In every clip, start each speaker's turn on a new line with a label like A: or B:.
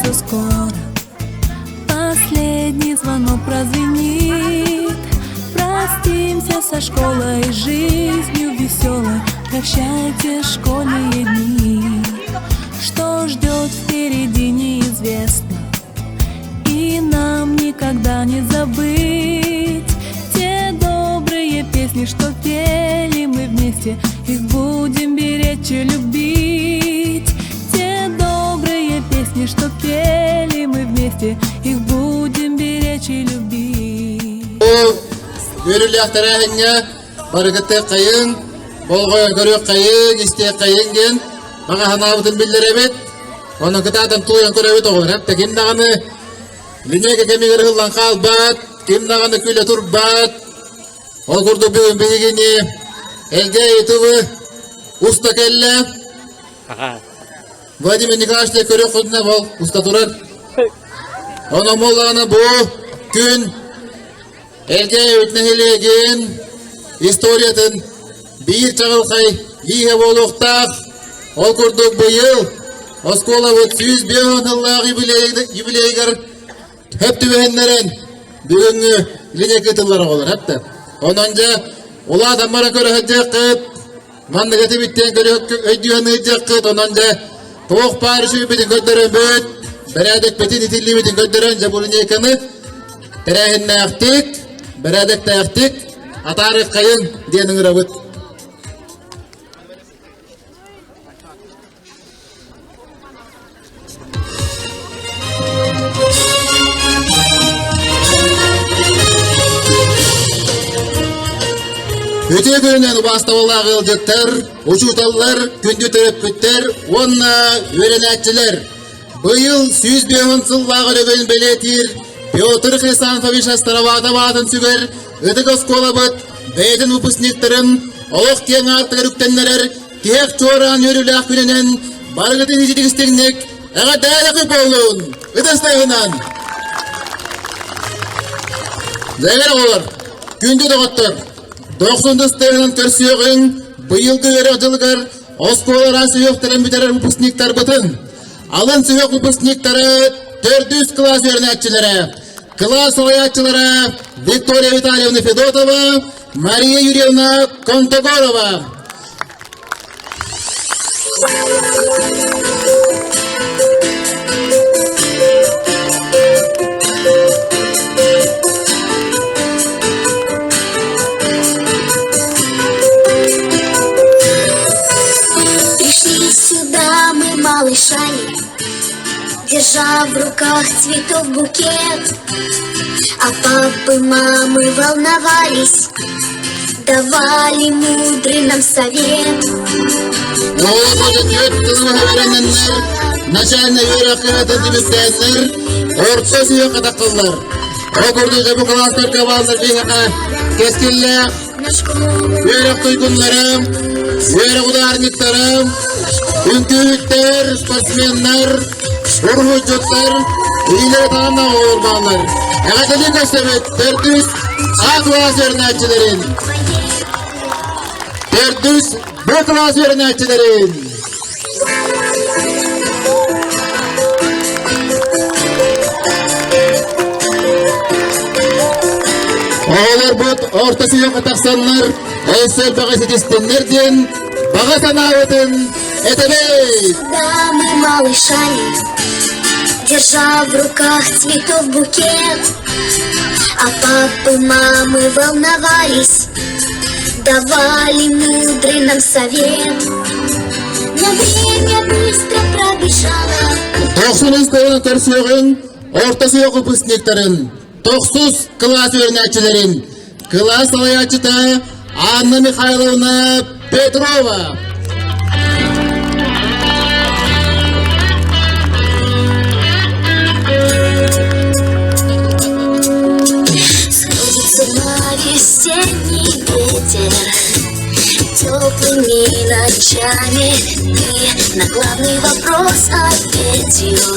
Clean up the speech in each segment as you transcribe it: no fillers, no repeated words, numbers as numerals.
A: что скоро последний звонок прозвенит. Простимся со школой, жизнью веселой. Прощайте школьные дни. Что ждет впереди, неизвестно, и нам никогда не забыть те добрые песни, что пели мы вместе. Их будем беречь и любить. Те добрые песни, что пели мы вместе. Их будем беречь и любить.
B: Баргатты кайын, болгой көрөк кайын, исте кайын ген, мага ханабытын билдиребет. Onun kıtadan tuyan köröbet oğlar. Hep de kim dağını lineyge kemigeri hıllan kalbat, kim dağını küle turbat. Ol kurdu bugün bilgini, elge yutubu, usta kelle. Vladimir Nikolaevich körök kuduna bol, usta turar. Onun mollağını bu gün elge yutne hilegen, historiyatın bir çağılkay yihe boluqtaq. Ol kurduk bu yıl Oskola bu 100 bin yıllık jubileyger hep tübehenlerin bugünkü lineyge yılları olur hep de. Onunca ula adamlara göre hıcakıt, mandıgatı bitten göre ödüyanı hıcakıt, onunca toğuk parışı bitin gönderen büt, beredek bitin itilli bitin gönderen bu lineykanı terehinne yaktik, beredek de yaktik, atarık kayın diyenin rabıt. Öte görünen bastavalla kılcıktır, uçurtalılar, gündü töröpküttür, onna öğrenetçiler. Bu yıl 100 bin yıllığa ölügün beletir, Piotr Хрисанфович Астарабата süger, ötük oskola bıt, beytin upusniktirin, oluk tiyen artık rüktenler, kiyek çoğuran yürülük günenen, bargıtın icidik isteknik, eğer dayakıp olun, ötestayınan. Zeyler olur, gündü doğuttur. 90 sınıfın körsüyögün, bu yılgı öğrenciler, oskolara süyökteren biterer upusnikler bıtın. Alın süyök upusnikleri 400 klas öğrenetçilere, klas olayatçılara Viktoria Vitalyevna Fedotova, Maria Yuryevna Kontogorova.
C: Малышами, держа в руках цветов букет, а папы, мамы волновались, давали мудрый нам совет.
B: Начальный юракыраты дебюттенler, orta süyök atakıllar. Okurduğu bu klaslar kavallar bihaka keskiller, yurak duygunlarım, yurak udarniklarım, Ünküyükler, sportsmenler, urhucuklar, iyileri tamamla ormanlar. Eğadelin göstermek 400 A klas öğrenetçilerin. 400 B klas öğrenetçilerin. Oğlar bu ortası yok ataksanlar, eysel bagası istenlerden, baga sanavıdın,
C: Дамы малышами, держа в руках цветов букет, а папы, мамы волновались, давали мудрый нам совет. Но время быстро пробежало.
B: 90 sınıfın körsüyögün, ortası yok upusniklerin, 9 klas öğrenetçilerin, klas olayatçıda Anna Mikhailovna Petrova.
C: Весенний ветер, теплыми ночами ты на главный вопрос ответил.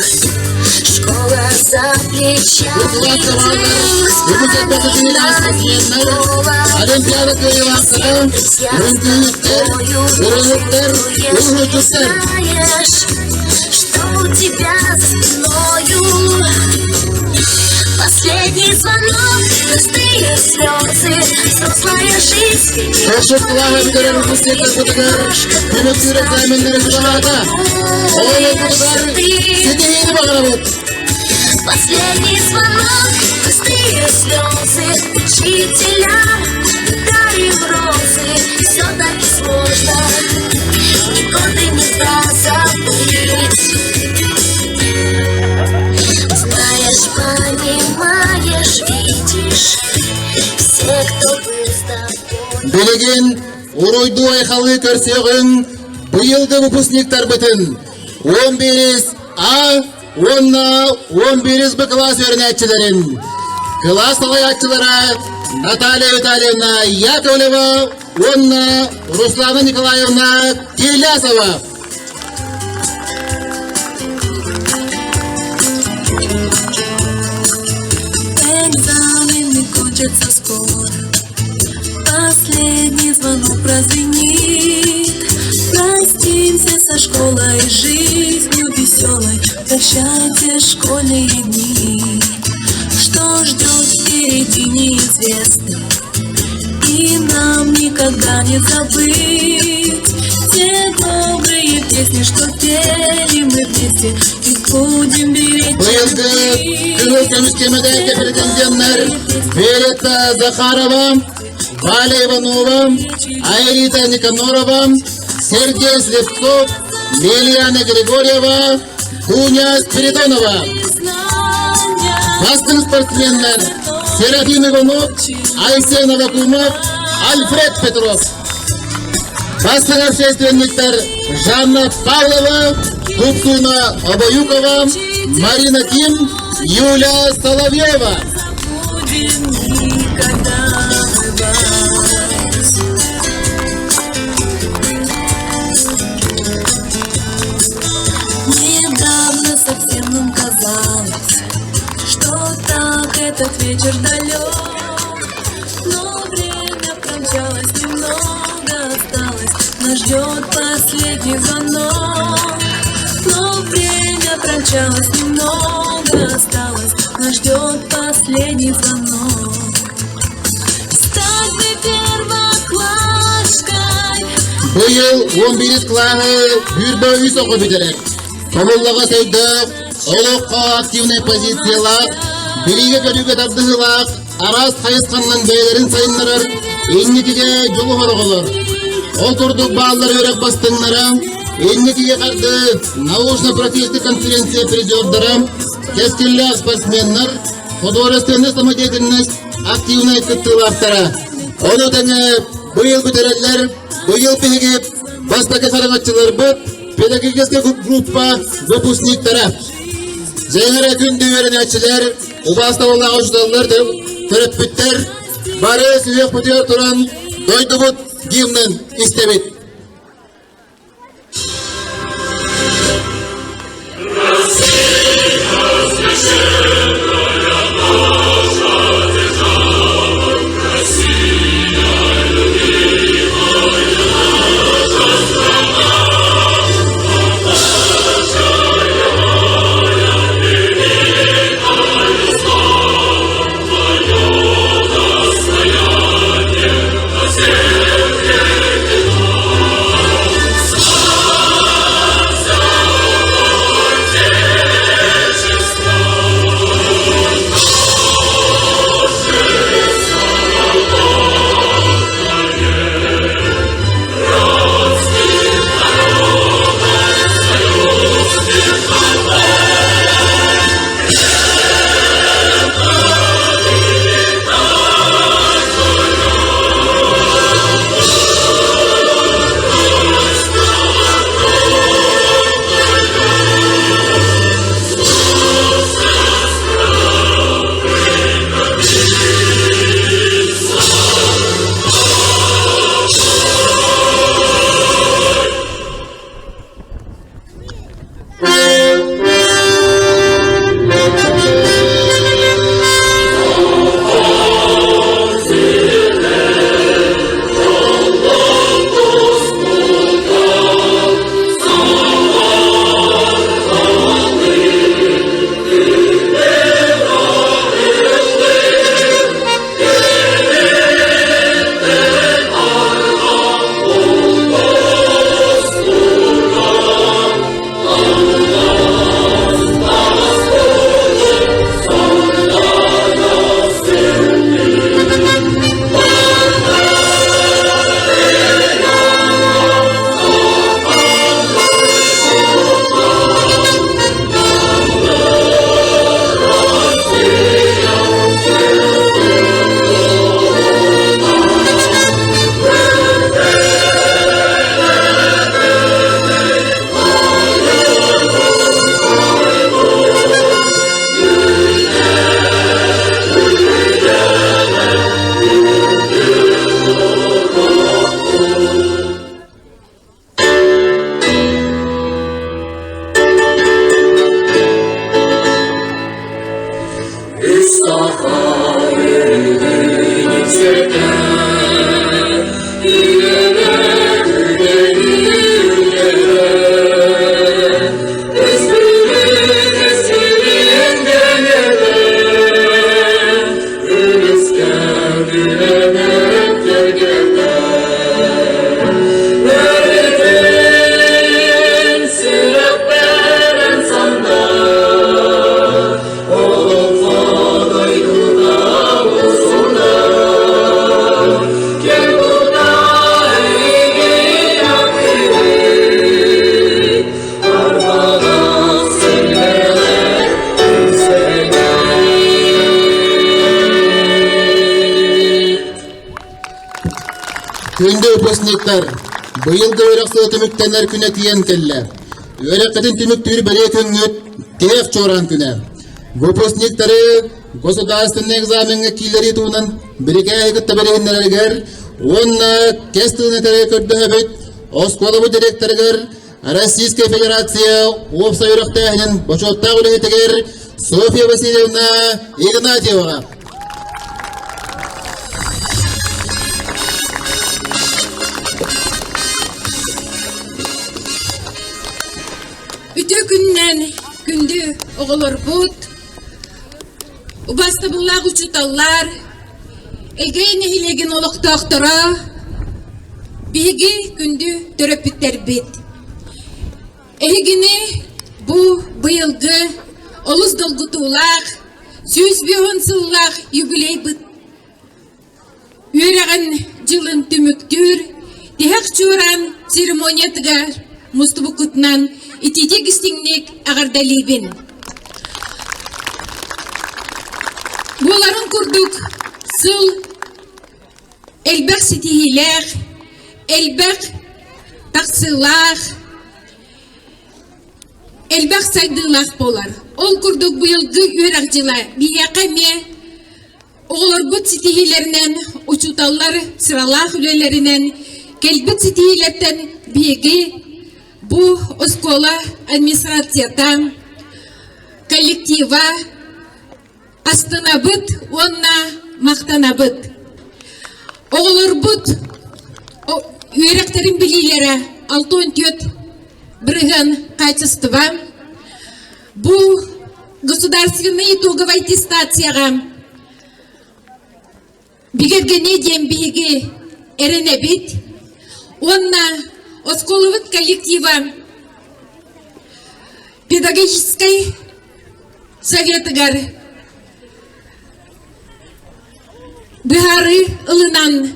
C: Школа за плечами, знаешь, что у тебя за спиной звонок, простые слезы, взрослая жизнь.
B: Koşup kulağa bitiren ufusiyetler kutuklar, Ümüksür eklemenleri kulağada. Oğlu kutuklar, seni yeni bakana bu.
C: Последний звонок, простые слезы, учителям дарим розы. Все так сложно, ни годы не позабыть. Знаешь, понимаешь, видишь, все, кто был с тобой.
B: Билигин, уройду айхалы көрсегін, бұйылды выпускниктар бітін. 11 А, 11 Б класс өрнәтчілерін. Класс алаятчылары Наталья Витальевна Яковлева, Руслана Николаевна Килясова.
A: Экзамены кончатся скоро, последний звонок прозвенит. Простимся со школой, жизнью веселой, прощайте школьные дни. Что ждет впереди неизвестно, и нам никогда не забыть те добрые песни, что пели мы вместе, и будем беречь.
B: Бұйылды күліс көміскемедегі претенденттер Верета Захарова, Валя Иванова, Айрита Никанорова, Сергей Слепцов, Лилияна Григорьева, Дуня Спиридонова. Басты спортсменлер Серафим Иванов, Айсен Авакумов, Альфред Петров. Басты общественниктер Жанна Павлова, Купсуна Обоюкова, Марина Ким, Юля Соловьева.
A: Будем никогда бывать. Недавно совсем нам казалось, что так этот вечер далек, но время промчалось, немного осталось, нас ждет последний звонок. Но время промчалось, немного осталось, нас ждет последний звонок. Стать бы первоклашкой.
B: Бұйыл 11 кланы бүрбі үй соқы бітірек. Комыллаға сөйдік, олыққа активный позициялақ, біріге көріге табдығылақ, арас қайысқаннан бәйлерін сайынларыр, еннекеге жолы хорығылыр. Ол тұрдық бағалар өрек бастыңларым, еннекеге қарды научно-практический конференция призердары, кескілі спортсменлер, художественная самодеятельность, активный кыттылақтары. Оны дәне бұйыл бітірелер, бұйыл пегіп, бастаки сарағатчылар бұд, педагогический группа выпускниктары. Зәйгірі күнді өрінәтчілер, ұбаста олағы ұждалылар түріп біттер, бары сүйек бұтер тұран дойды бұд гимнін істебет. Күнде выпускниктар, быйылғы өрақсылы түміктенер күні тиен келі. Өраққытын түміктері бірі күнгіт, тек чоран күні. Выпускниктары государственный экзаменге килери туынан біріге айгытта бірігіндерігер, онна кестігіне тәрі көрді өбіт, Осколовы директоргер, Российская Федерация, Опса өрақтағының башоттақ үлігетігер Софья Васильевна Игнатьева.
D: Үтө күннен күнді оғылыр бұд, ұбасты бұллақ ұчуталлар, әгейні хилеген олықтақтыра, бігі күнді түріп біттер бет. Әгені бұ бұйылғы олыз долғытулақ, сөз беғын сыллақ юбилей бұд. Үйреген жылын түміктір, дехақ чуран церемониятыға мұстыбы күтінен итидек істіңнек ағардалейбін. Боларын күрдік сыл әлбәқ сетихиләқ, әлбәқ тақсылақ, әлбәқ сайдылақ болар. Ол күрдік бұйылғы үйрақ жыла бияқаме оғылар бұд сетихилерінен, ұчуталар сыралақ үлелерінен, кәлбіт сетихилеттен бейгі Бу оскола администрацията, коллектива, астанабыт, онна мақтанабыт. Оғылыр бұд, үйректерін білейлері алтон тет бірігін качества. Бу государственный итоговый аттестацияға бігергене дем бігі әрінебет, онна Осколовыт коллектива педагогической советыгар бігары ылынан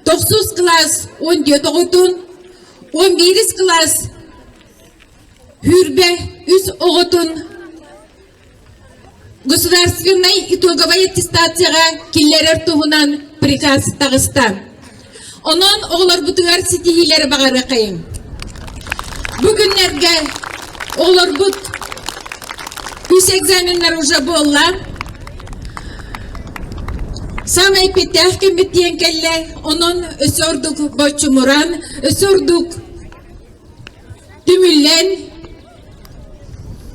D: 9 класс 14 оғытын, 11 класс хүрбе үз оғытын государственной итоговой аттестацияға келлерер туғынан приказ тағыста. Онон оғылар бұтығар сетихилері бағары қайын. Бүгінлерге оғылар бұт үс экзаменлер уже болла. Самай петтәқ кембеттен кәлі, онон өсордық бочумуран, өсордық түміллен.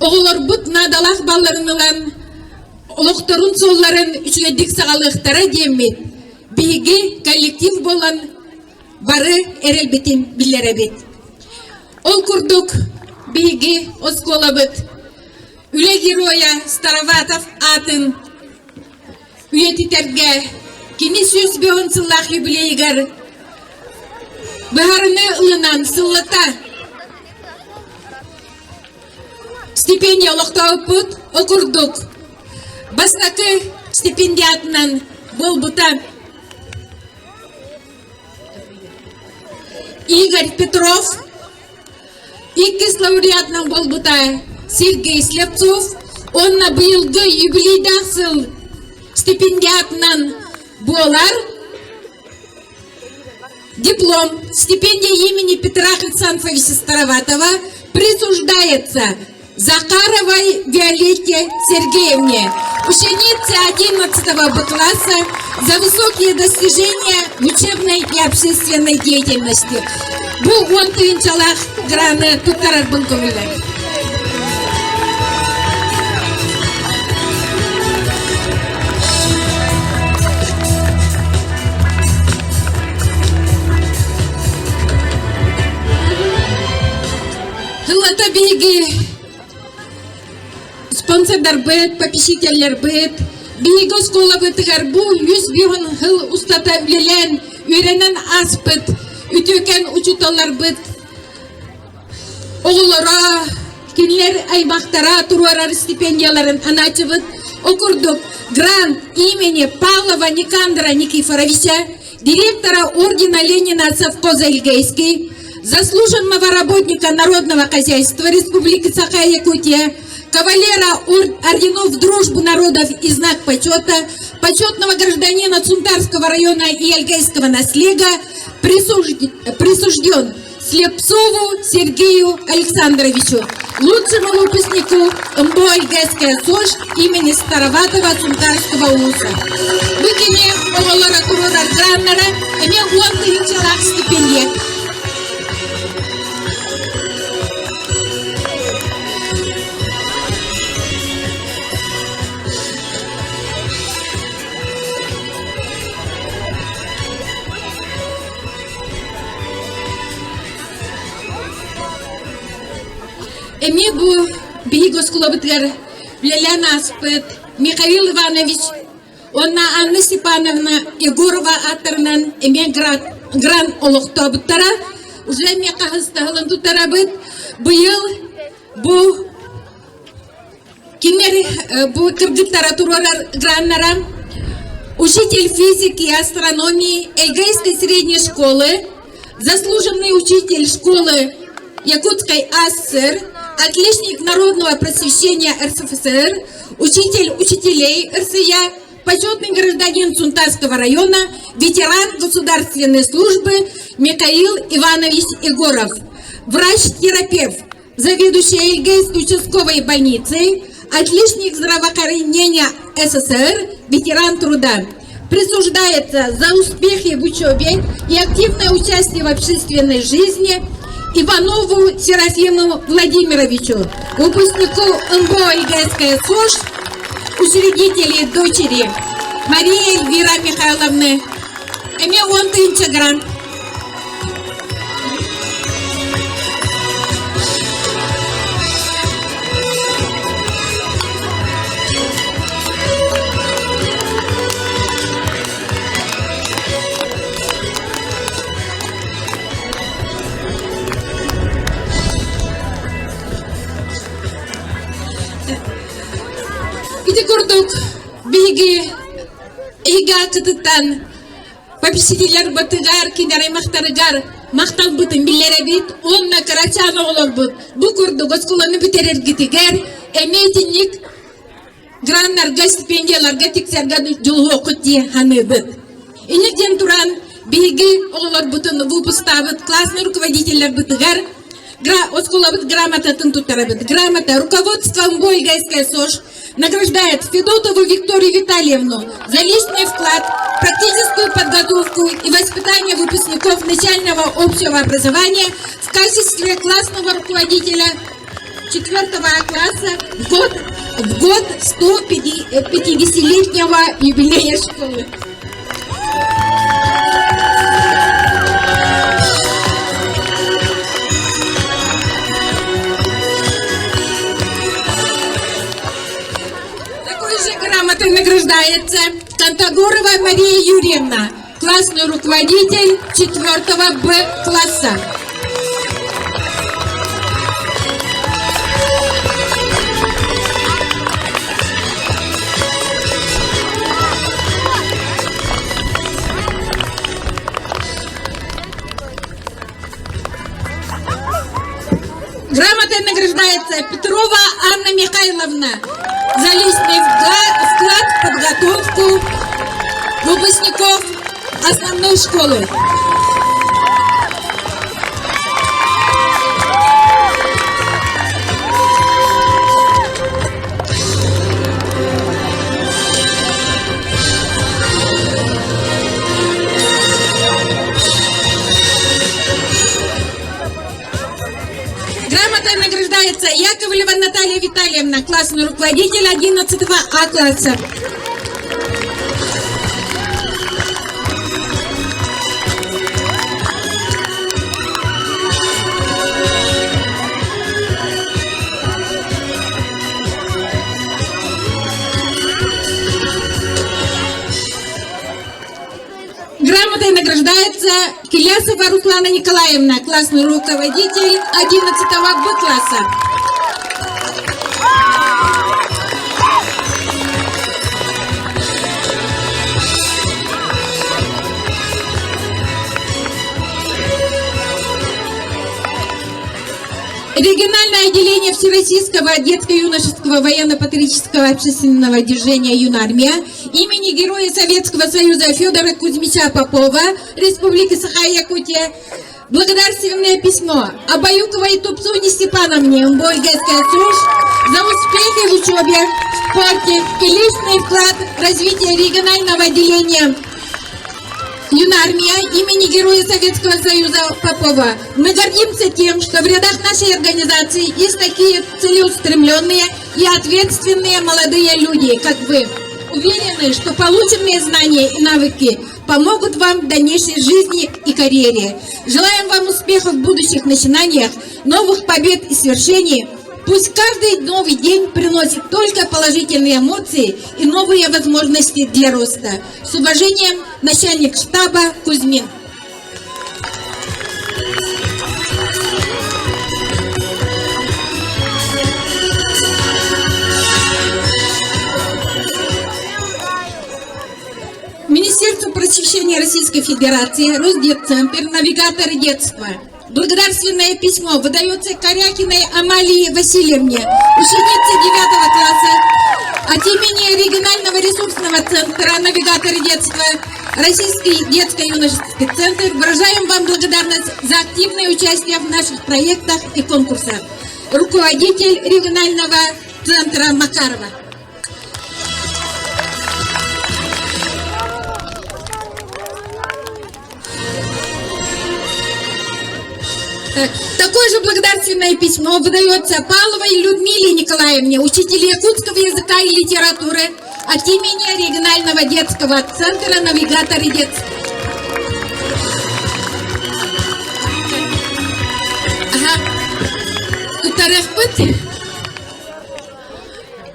D: Оғылар бұт надалақ баларынылан, олықтырын солларын үшгедік сағалықтары демет. Биги коллектив болан бары эрелбетин билеребет. Ол курдук биги осколабыт. Үле героя Староватов атын үйетитерге кини сөз беғын сыллақ юбилейгар бұхарыны ылынан сыллата стипендия олықтауып бұд окурдук. Бастакы стипендиятынан бол бұта Игорь Петров, иккис лауреатның бол бұта Сергей Слепцов, онна бұйылғы юбилейдақсыл стипендиатынан болар. Диплом стипендия имени Петра Александровича Староватова присуждается Захаровой Виолетте Сергеевне, ученице 11 Б класса, за высокие достижения в учебной и общественной деятельности. Бұл он түйінчалақ граны тұттарар бұл көмілі. спонсордар бит, попечительler бит. Биги школа битгар бу 100 бигон хыл устата үлелен, үйренен аспыт, үтөкен учуталар бит. Оғылара, кинлер аймақтара туруарар стипендияларын аначыбыт. Окурдук грант имени Павлова Никандра Никифоровича, директора ордена Ленина совхоза Ильгейский, заслуженного работника народного хозяйства Республики Саха-Якутия, кавалера орденов Дружбы народов и знак почета, почетного гражданина Цунтарского района и Ильгейского наслега, присужден Слепцову Сергею Александровичу, лучшему выпускнику МБО Ильгейская СОЖ имени Староватого Цунтарского УСа. Выкине оголора турурар граннара, эме 10 тысячалак стипендия. Эми бу бигос клубытгар Леляна Аспет, Михаил Иванович, онна Анна Степановна Егорова атырнан эми гран олохтобуттара, уже эми кахыстагылын тутарабыт, быйыл бу кинер бу кыргыттара турарар граннара, учитель физики и астрономии Эльгейской средней школы, заслуженный учитель школы Якутской АССР, отличник народного просвещения РСФСР, учитель учителей РСЯ, почетный гражданин Цунтарского района, ветеран государственной службы Михаил Иванович Егоров, врач-терапевт, заведующий Ильгейской участковой больницей, отличник здравоохранения СССР, ветеран труда. Присуждается за успехи в учебе и активное участие в общественной жизни Иванову Серафиму Владимировичу, выпускнику МБО Ильгейская СОЖ, учредителей дочери Марии Эльвира Михайловны. Эме 10 тысяч грант. Курдук биги ига кытыттан попечителер батыгар кинары мактарыгар мактал бытын билере бит онна карачан оголор бут бу курдук оскуланы битерер гитигер эметинник граннарга стипендияларга тексерга жолу окутти ханы быт инегден туран биги оголор бутын выпустабыт классный руководителер бытыгар оскулабыт грамотатын тутарабыт грамота руководство МБО Ильгейская СОЖ награждает Федотову Викторию Витальевну за личный вклад, практическую подготовку и воспитание выпускников начального общего образования в качестве классного руководителя 4 класса в год 150-летнего юбилея школы. Грамотой награждается Кантагорова Мария Юрьевна, классный руководитель 4 Б класса. Грамотой награждается Петрова Анна Михайловна за личный вклад в подготовку выпускников основной школы. Грамотой награждается Яковлева Наталья Витальевна, классный руководитель 11 А класса. Награждается Килясова Руслана Николаевна, классный руководитель 11 Б класса. Региональное отделение Всероссийского детско-юношеского военно-патриотического общественного движения «Юнармия» имени Героя Советского Союза Федора Кузьмича Попова, Республики Саха-Якутия, благодарственное письмо Абаюковой Тупцуне Степановне Мбойгайская СУШ за успехи в учебе, в спорте и личный вклад в развитие регионального отделения «Юнармия» имени Героя Советского Союза Попова. Мы гордимся тем, что в рядах нашей организации есть такие целеустремленные и ответственные молодые люди, как вы. Уверены, что полученные знания и навыки помогут вам в дальнейшей жизни и карьере. Желаем вам успехов в будущих начинаниях, новых побед и свершений. Пусть каждый новый день приносит только положительные эмоции и новые возможности для роста. С уважением, начальник штаба Кузьмин. Министерство просвещения Российской Федерации, Росдетцентр, навигаторы детства. Благодарственное письмо выдается Корякиной Амалии Васильевне, ученице 9 класса, от имени регионального ресурсного центра «Навигаторы детства», Российский детско-юношеский центр. Выражаем вам благодарность за активное участие в наших проектах и конкурсах. Руководитель регионального центра Макарова. Такое же благодарственное письмо выдается Павловой Людмиле Николаевне, учителю якутского языка и литературы, от имени регионального детского центра «Навигаторы детства».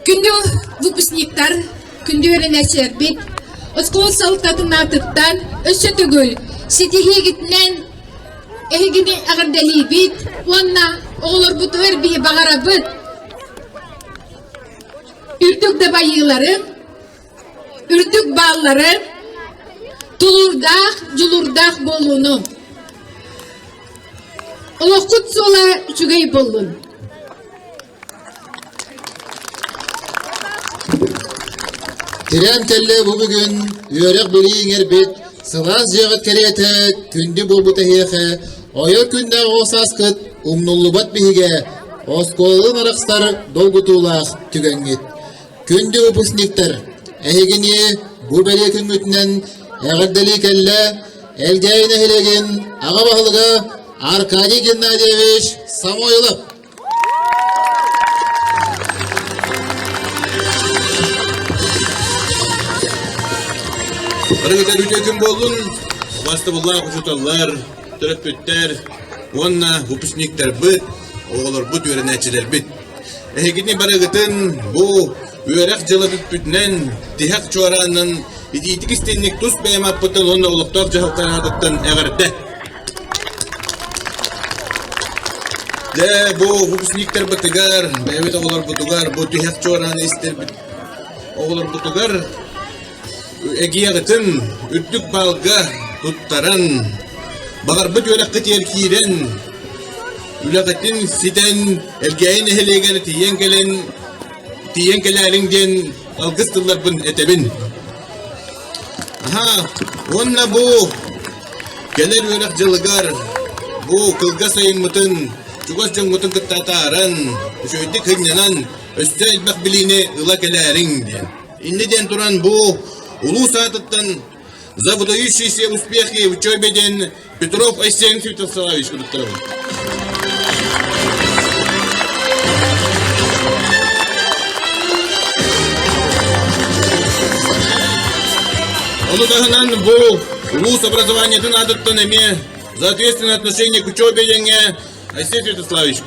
D: Күнді выпускниктар, күндерін әсербет, ұскол салтатын атыттан, өсі түгіл, сетеге гітінен, Эгини агардали бит, онна оғылыр бұтығыр бейі бағара бұт. Үрдік дабайылары, үрдік баллары, тұлырдақ, жұлырдақ болуыны. Олыққыт сола жүгей болуын.
B: Тирен келі бұл бүгін үйерек білейін әрбет, сылас жағыт кереті күнді бұл бұты хеқі, ойыр күнді ғосас күт, ұмнуллыбат бігі, осколын арықстар долгутулақ түгенгет. Күнді ұпысниктер, әйгіне бұл бәле күн өтінен әғірділі кәлі, әлгейін әхілеген аға бағылығы Аркадий Геннадьевич Самойлов.
E: Арыгытар үтекін болын, басты бұллақ ұшыталар, түріппеттер, онна выпускниктер бұд, оғылар бұд өрін әчілер бұд. Әйгетіне барығытын бұл өрәқ жылы бүт-бүтінен, тихақ чуаранын, идейтік істеннік тұс бәймап бұтын, онна ұлықтар жағылтар адықтан әғірді. Дә бұл выпускниктер бұтығар, бәймет оғылар бұтығар, бұл тихақ чуараны істер бұд. Оғылар бұтығар, Эгиягытын үрдік балға тұттаран, бағар бұт өрәқ қытер кейрен, үләғытын сиден әлгейін әхелеген тиен келәріңден алғыстылар бұн әтебін. Онна бұл келер өрәқ жылығар, бұл қылға сайын мұтын, жүгас жың мұтын күттатаран, үшөйді күнненан өсті әлбәқ біліне ұла келәріңден. Иннеден тұран бұл Улус атыттан за выдающиеся успехи в учебе Петров Айсен Святославович. Он удагнан был улус образования атыттан име за ответственное отношение к учебе Айсен Святославович.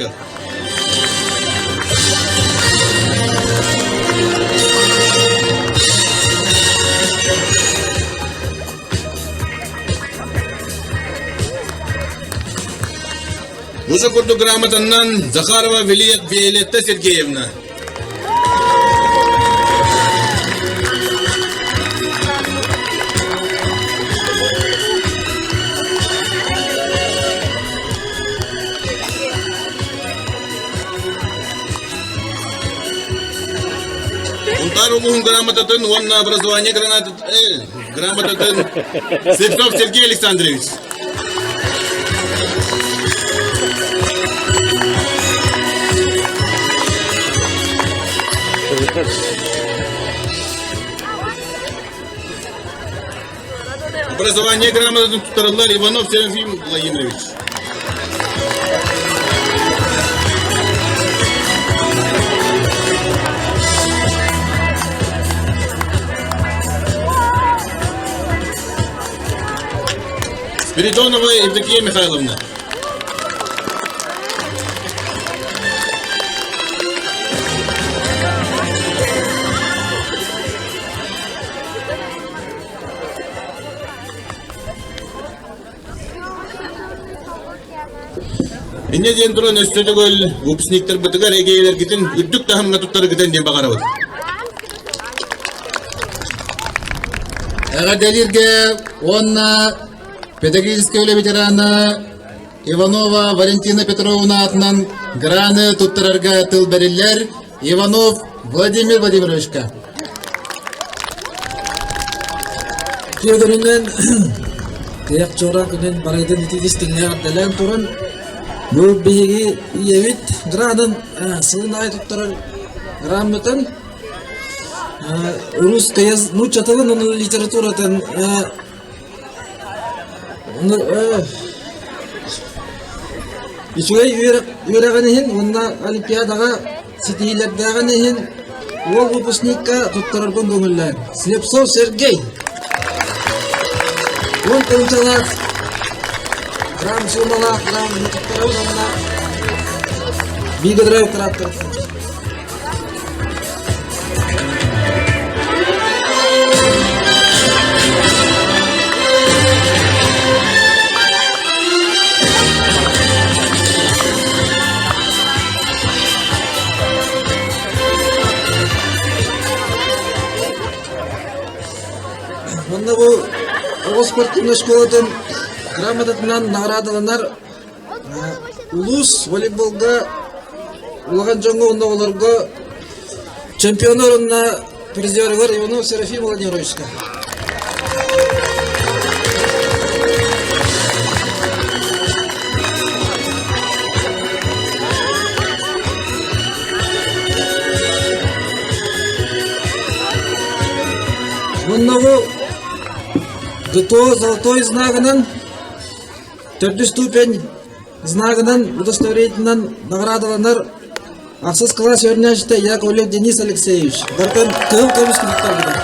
E: Уже курду грамотаннан Захарова Виолетта Сергеевна. Унтар улугун грамотатын онна образование грамотатын Слепцов Сергей Александрович. Образование грамотатын тутарылар Иванов Серафим Владимирович. Спиридонова Евдокия Михайловна. Инне ден туран өстөдөгөл выпускниктер бытыгар эгейлер китин үддүк тахамга туттары китен ден багарабыт.
B: Агаделирге онна педагогическая ветерана Иванова Валентина Петровна атынан граны туттарарга тыл бериллер Иванов Владимир Владимировичка.
F: Тегеринен тек чора күнен барайдын тигистиңне адделен туран бу биги иевит гранын сылын ай туттарар грамотан русская нучатылын оны литературатан Ичугай үйрәгәнеһен, онда олимпиадага ситиләрдәгәнеһен ол выпускникка туттарырган көңелләр. Слепцов Сергей. Он тынчалак. Грам сумалак, грам туттарылганда. Бигедрәү трактор. Онда бу Оғыз спортивный школадан грамотатынан наградаланар улус волейболга улаган жоңго онда оларга чемпионор онда призерлар Иванов Серафим Владимировичка. Онда бу ГТО золотой знагынан, төртү ступень знагынан, удостоверительнан наградаланар Аксыз класс өрнәште Яковлев Денис Алексеевич. Бартан тыл комиссиялар биде.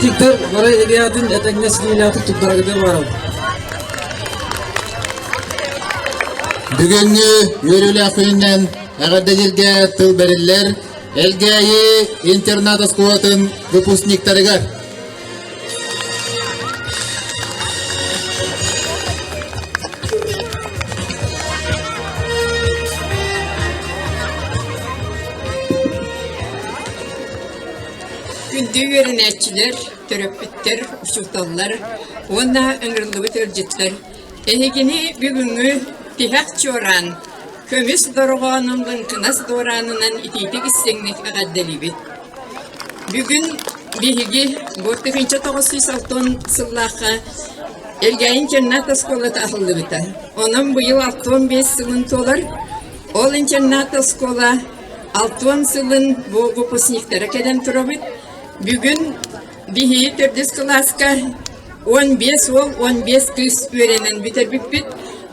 F: Стиктер барай эгеятын этеңне силилаты туттарагыда барам.
B: Бүгүнкү үйрүлө акыйынан агаделирге тыл бериллер элгеи интернат школатын выпускниктарыга.
G: Düğürünetçiler, töröpütler, uçurtallar, onda öngürlüğü törcütler. Ehegini bugünkü tihak çoran, kömüs dorğanımdın kınas doranından ititik istenlik ağaddalibit. Bugün bihigi, bortıkınca 906 sıllaqa, elgayın cennat askolata ahıldı bita. Onun bu yıl 65 sılın tolar, ol cennat askola 60 sılın bu выпускниктары kedem turabit. Bugün bihi 4 klaska 15 ol 15 kız öğrenen biter bit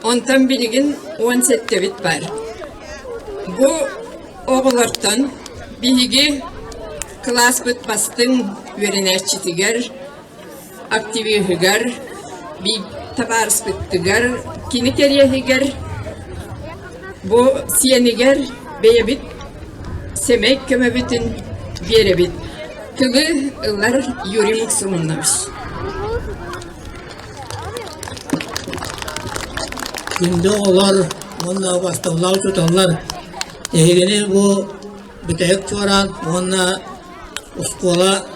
G: Ondan bilgin 17 bit var. Bu oğullardan bilgi klas bitmastın öğrençitiger, aktivihiger, bir tabars bittiger, kini keriyehiger, bu siyeniger, beyebit, semek kömebitin berebit. Kılı ıllar yuri muksumunlamış.
H: Şimdi olar, onunla baştavlar tutarlar. Ehgeni bu bütek çoran, onunla uskola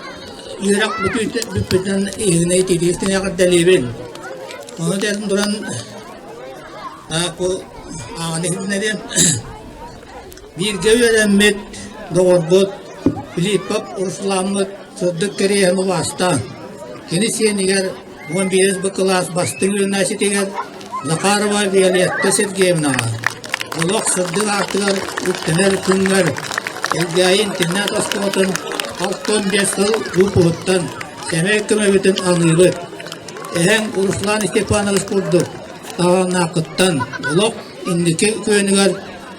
H: yürek bütün ehgine itirisine kadar delibin. Onu dedim duran, bu ağını ne diyeyim, bir gövrenmet, doğurbut, bilipap, ursulammut, sıddık kereyemi basta. Kini siyeniger, 11 bu klas bastı yürüne sitiger, Zakarva viyaliyette Sergeyevna. Olak sıddık artılar, üttener künler. Elgayin tinnet askotun, altın besıl rupuhuttan. Semek kömebitin anıylık. Ehen Ruslan Stepanovich kurduk. Dağın akıttan. Olak indiki köyünüger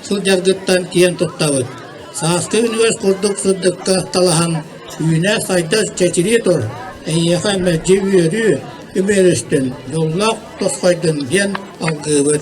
H: sılcargıttan kiyen tuttavut. Saskı ünivers kurduk sıddıkka talahan. Üyüne sayda çeçili tur. Eyyeha mecci üyörü. Ümerüstün, yollak tosfaydın diyen algıbıt.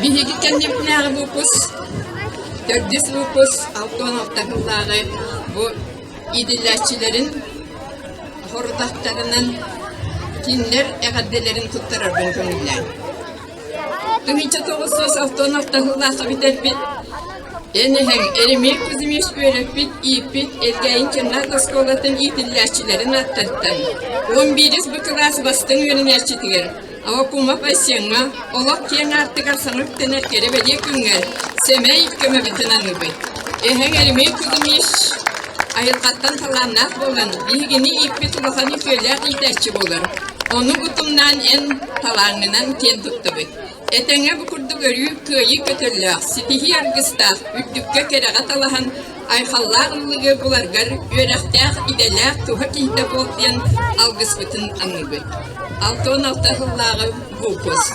G: Bihigi kendimler bupus, dördüz bupus, altın takımları bu idillerçilerin hordaklarının kinler egaddelerin tutturur ben gönüller. Tühiçe toğusuz altın takımlar biter bit. Enihen erimi kuzumuş böyle bit, iyi bit, ergeyin kenler doskolatın idillerçilerin attarttan. 11'iz bu klas bastın yönünerçitiger. Ama kuma pasyanga, olak kiyen artık arsanıp tener kere beli künger, semey köme bitinan gibi. Ehen erimi kudumiş, ayılkattan talannak bolan, bihigini ipi tulakani köyler iterçi bolar. Onu kutumdan en talanından ken tuttu bek. Etenge bu kurdu görüyü köyü kötürlük, sitihi yargıstak, üddükke kerağa talahan, ayxallağınlığı bulargar, örektak, idelak, tuha kihte boldiyan algıs bitin anı bek. Altın altahıllağı bupus.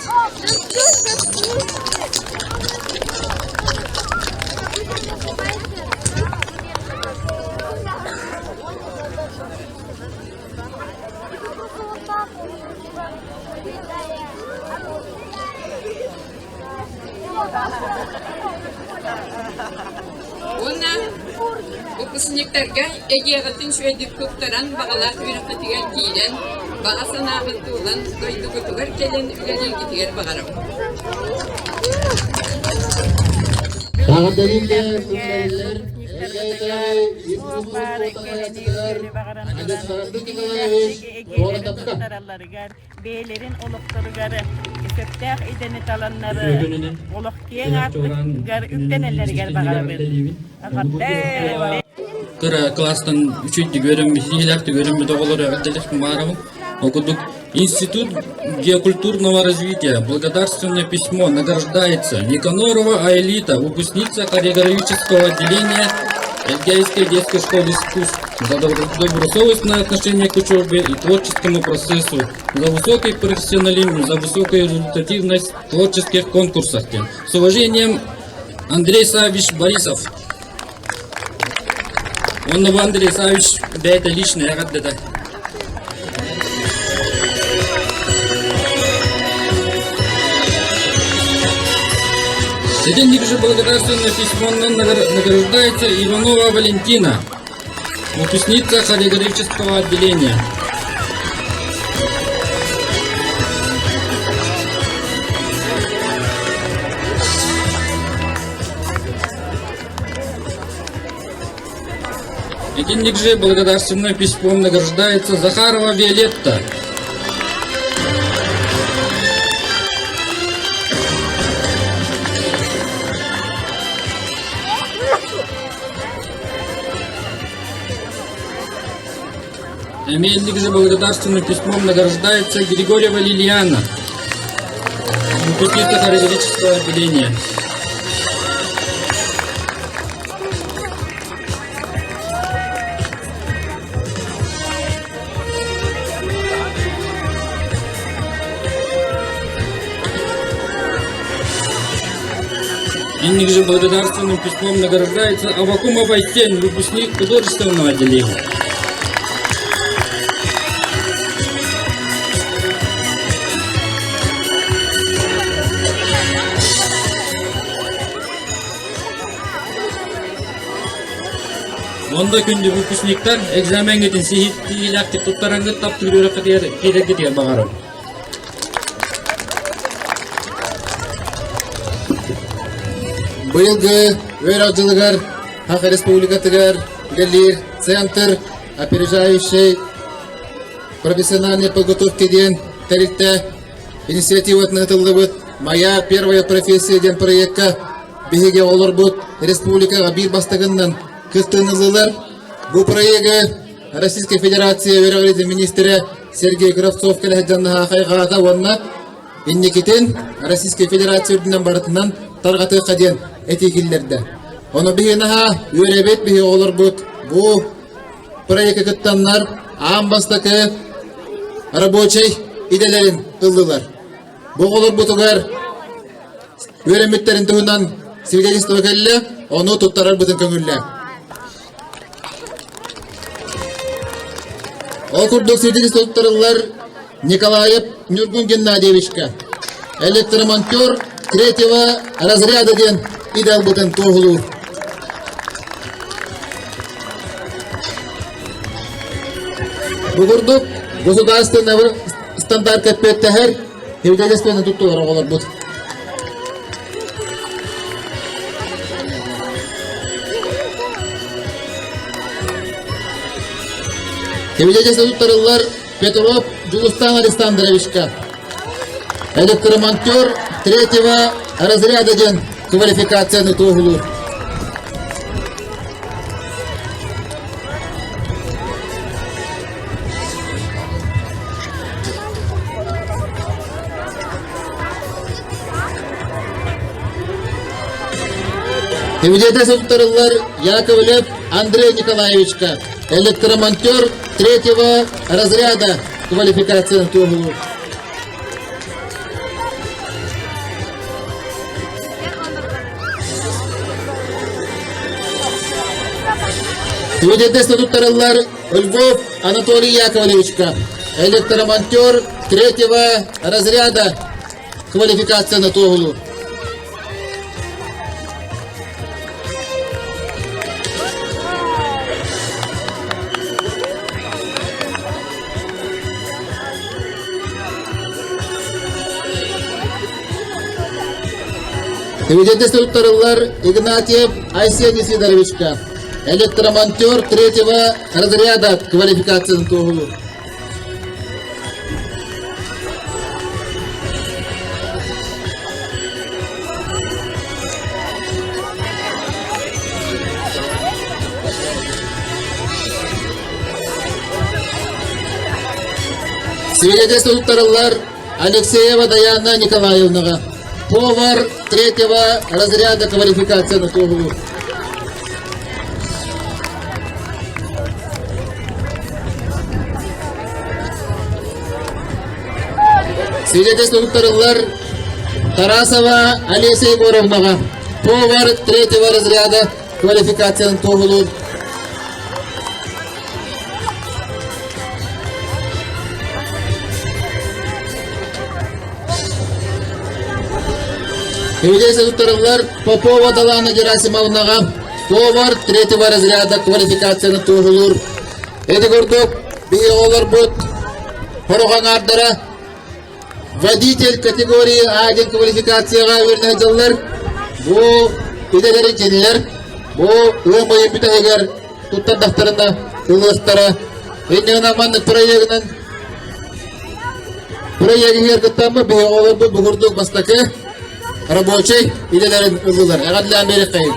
G: Ona bupusniklerge egeğatin şöyle kutlaran bağlar üreketigen giyilen bağasına ağıttığı doydu kutular gelen üleriye gidiyor bağırım.
B: Dağıtlarıyla kumlarlar, elgayda,
I: beylerin olukları garı, köptek edeni talanları, oluk kiyen artık garı üktenelleri garı bağırım.
J: Kıra klastan 3. görüm, hilartı görüm de olur öğretmelik маарам. Окудук Институт геокультурного развития. Благодарственное письмо награждается Никанорова Аэлита, выпускница хореографического отделения Эльгайской детской школы искусств, за добросовестное отношение к учебе и творческому процессу, за высокий профессионализм, за высокую результативность в творческих конкурсах. С уважением, Андрей Савич Борисов. Он Андрей Савич, да это лично, я рад это. Среди них же благодарственное письмо награждается Иванова Валентина, выпускница хореографического отделения. Этим же благодарственным письмом награждается Захарова Виолетта. Эмельник же благодарственным письмом награждается Григорьева Лилиана. Выпускница хореографического отделения. Эмельник же благодарственным письмом награждается Авакумова Айсен, выпускник художественного отделения. Онда күнді выпускниктар экзамеңетін сихитті иләкті тұттараңғы таптыр көрі керегі де бағарым.
B: Быйылгы өйрақчылығар, Хақы Республикатығар, Галир, Центр, опережающий профессиональной подготовки ден, тарихта, инициатива отнатылды бұд, моя первая профессия ден проектка, бігеге олар бұд, республикаға бір бастығынан кыстынызылар. Бұл проекті Российской Федерации өйрақлеті министрі Сергей Кравцов кәліхджанна хақайғаға онна, иннекетін Российской Федерации үрдінен барытынан тарғаты қаден этикиллерді. Оны бігенаға өйрәбет бігі олар бұд. Бұл проекті күттанлар амбастақы рабочий иделерін қылдылар. Бұл олар бұтығар өйрәметтерін тұғынан свидетельство кәлі, оны тұттарар бұтын көңілі. Окурдук свидетельство тұттарылар Николаев Нюргун Геннадьевичка. Электромонтер 3-го разряда ден идал бұтын тоғылу. Бұғырдық государственного стандарт кәппеттәхер свидетельствоны тұттылар оғылар бұд. Свидетельство туттарылар Петров Джулустан Александровичка. Электромонтер 3-го разряда ден квалификацияны тоғылу. Свидетельство туттарылар Яковлев Андрей Николаевичка. Электромонтер 3-го разряда квалификацияны тоғылу. Свидетельство туттарылар Львов Анатолий Яковлевичка. Электромонтер 3-го разряда квалификацияны тоғылу. Свидетельство туттарылар Игнатьев Айсений Сидоровичка. Электромонтер 3-го разряда квалификацияны тоғылу. Свидетельство туттарылар Алексеева Даяна Николаевнаға. Повар 3-го разряда квалификацияны тоғылу. Свидетельство туттарылар Тарасова Олеся Егоровнаға. Повар 3-го разряда квалификацияны тоғылу. Свидетельство туттарылар Попова Далана Герасимовнаға. Повар 3-го разряда квалификацияны тоғылу. Эді көрдік, бейі олар бұд қорған ардыра водитель категории А1 квалификацияға өріне жылдар. Бұл иделері кенелер. Бұл ұң бойын бүтәгер туттардахтарына ылыстара. Эннен маннык проектин ергіттамы бе оларды бұғырдық бастакы рабочий иделерин ылылар. Ағадылан бері қайын.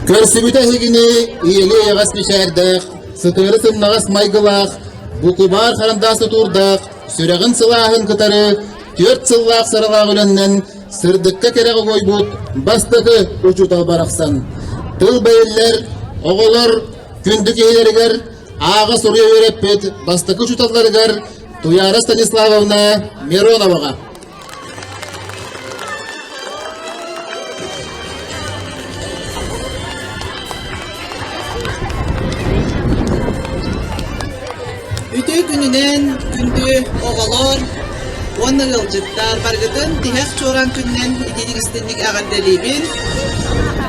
B: Көрсібіті хегіне иелі яғас бешәрдіқ, сытыры сымнағас майгылақ, бұқыбар қарандасы турдақ, сүрәғін сылағын кытары, 4 сыллақ саралақ өліннен, сырдыққа керегі қойбұт, бастығы ұчут албарақсан. Тыл бәйілер, оғылыр, күндік ейлерігер, аға сұрия өреппет, бастығы ұчуталарығар, Туяра Станиславовна Мироноваға.
K: Үтө күнүнен күндү оголор, оны ылжыттар баргытын тихек чоран күннен идилигистенник агарделибин.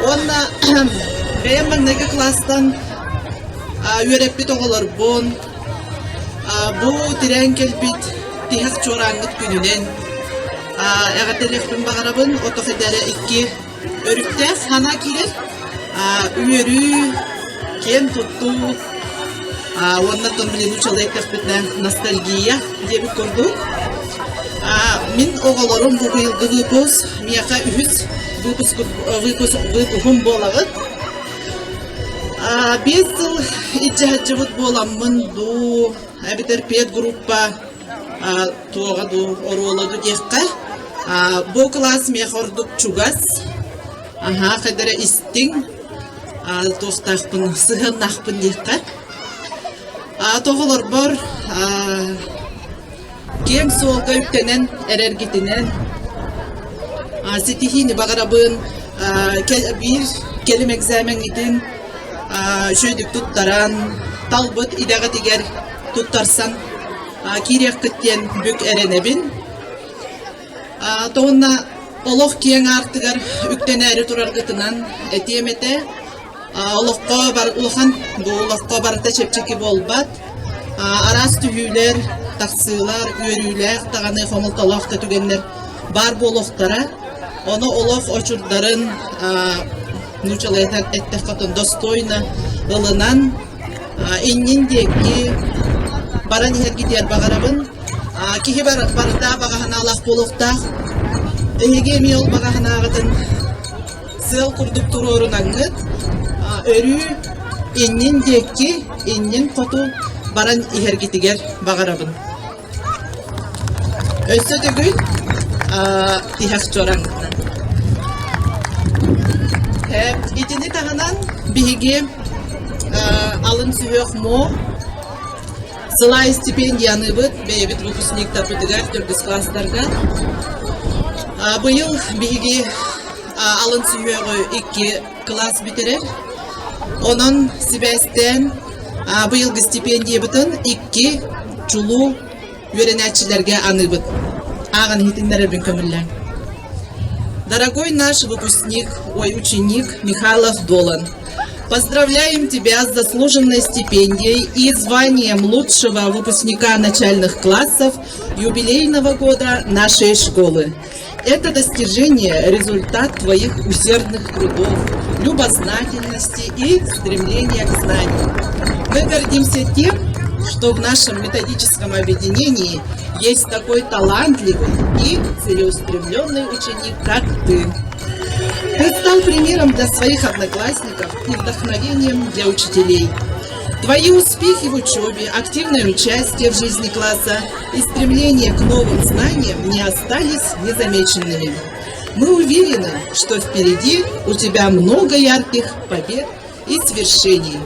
K: Онна бәйәммәннеге класстан үйрәппит оголор бун. Бу тирән келбит тихек чорангыт күнүнен агарделикпин багарабын отохедере 2 өрүктә хана кирер. Үйөрү кен тутту. Онна тонмилин учалайках битне ностальгия деп көрдүк. Мин оголорум бу быйылгы выпуск, мияка 3 выпускум болагыт. 5 жыл ичәҗибет боламмын ду, әбитер пет группа туга ду орологу декка. Бу класс мия хордук чугас. Кадере истин. Достахпын, сыгыннахпын декка. Тоғылар бар, кең солға үктенен, әрергетінен, сетихini бағарабын, бір келім экзамен етін, жөйдік тұттаран, талбыт идағы тегер тұттарсан, керек күттен бүк әренебін. Тоғына олық кең артығар үктен әрі тұрар күтінан әтеметі, Олыққа бар улахан bu улаққа барыта чепчеки болбат. Арас түйүлер, тақсылар, өрүлер, тағаны хомылталақ түгенлер бар болуқтара. Оны олық очурдарын нучалайтан әттек қатын достойна ылынан иннин деки баран ергетер бағарабын. Кихи барыта бағахана алақ болуқтақ. Эге миол бағахана ағытын сыл құрдық тұру орынаңғыт. Өрү иннин декки, иннин коту баран ихергитигер багарабын. Өссөтөгүн тихак чораңгытынан. Итини тағынан биһиги алын сүйөк мо сылай стипендияны быт, бейбит выпускниктар бытыгар түргіс класстарга. Быйыл биһиги алын сүйөкö 2 класс битерер. Onun Sibes'ten bu yılgı stipendiye bütün 2 çulu öğrenicilerge anıbıt. Ağın hitinlere bin kömürler. Дорогой наш выпускник, ученик Михайлов Долан, поздравляем тебя с заслуженной стипендией и званием лучшего выпускника начальных классов юбилейного года нашей школы. Это достижение – результат твоих усердных трудов, любознательности и стремления к знанию. Мы гордимся тем, что в нашем методическом объединении есть такой талантливый и целеустремленный ученик, как ты. Ты стал примером для своих одноклассников и вдохновением для учителей. Твои успехи в учебе, активное участие в жизни класса и стремление к новым знаниям не остались незамеченными. Мы уверены, что впереди у тебя много ярких побед и свершений.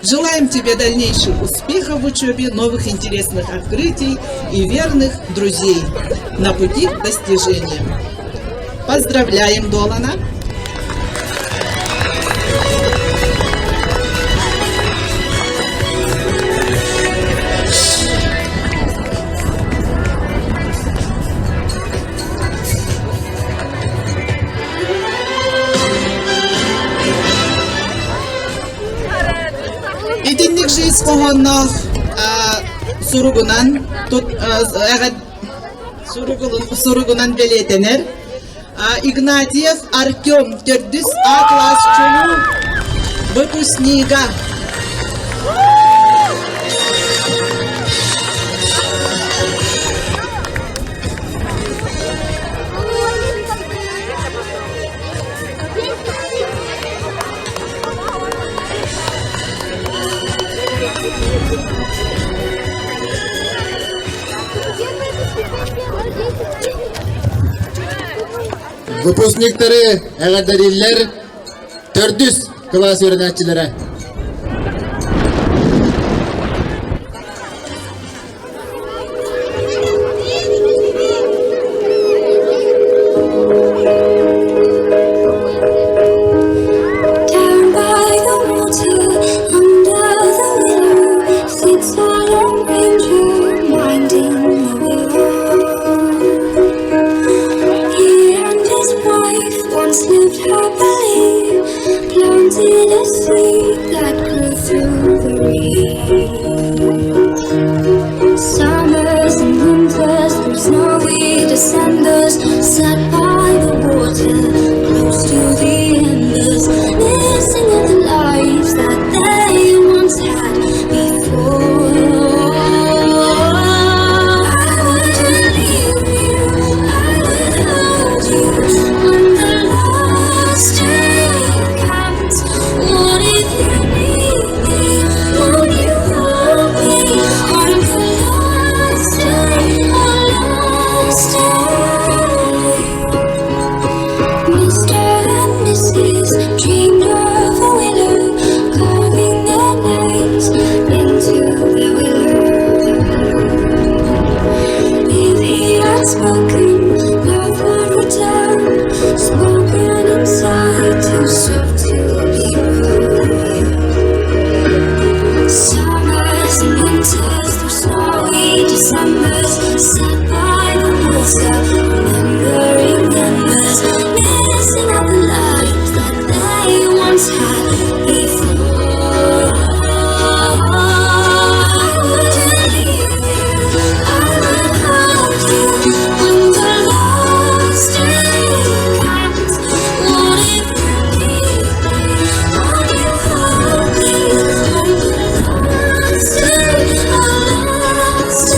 K: Желаем тебе дальнейших успехов в учебе, новых интересных открытий и верных друзей на пути к достижениям. Поздравляем Долана! Итинник жизнь когоннох суругунан суругунан белетенер. Игнатьев Артем, 4 А класс чулу выпускника.
B: Выпускниктары әгәдәрилләр 400 класс öğrençilere.
C: Down by the water, under the willow, sits a lone ranger minding the willow. He and his wife once lived happily, planted a seed that grew through the reeds. Summers and winters through snowy Decembers, sat by the water, close to the embers, missing of the lives that they once had before. I wouldn't leave you, I would hold you when the lost train comes. What if you need me? Won't you hold me? I'm the lost train, lost train. Mr. and Mrs. dreamed of a willow, carving their names into the willow. If he had spoken, love would return, spoken inside, too soft to be heard. Summers and winters through snowy Decembers, sat by the water, remembering members, missing out the lives that they once had before. I wouldn't leave you, I would hold you when the lost train comes. What if you need me? Won't you hold me when the lost train, lost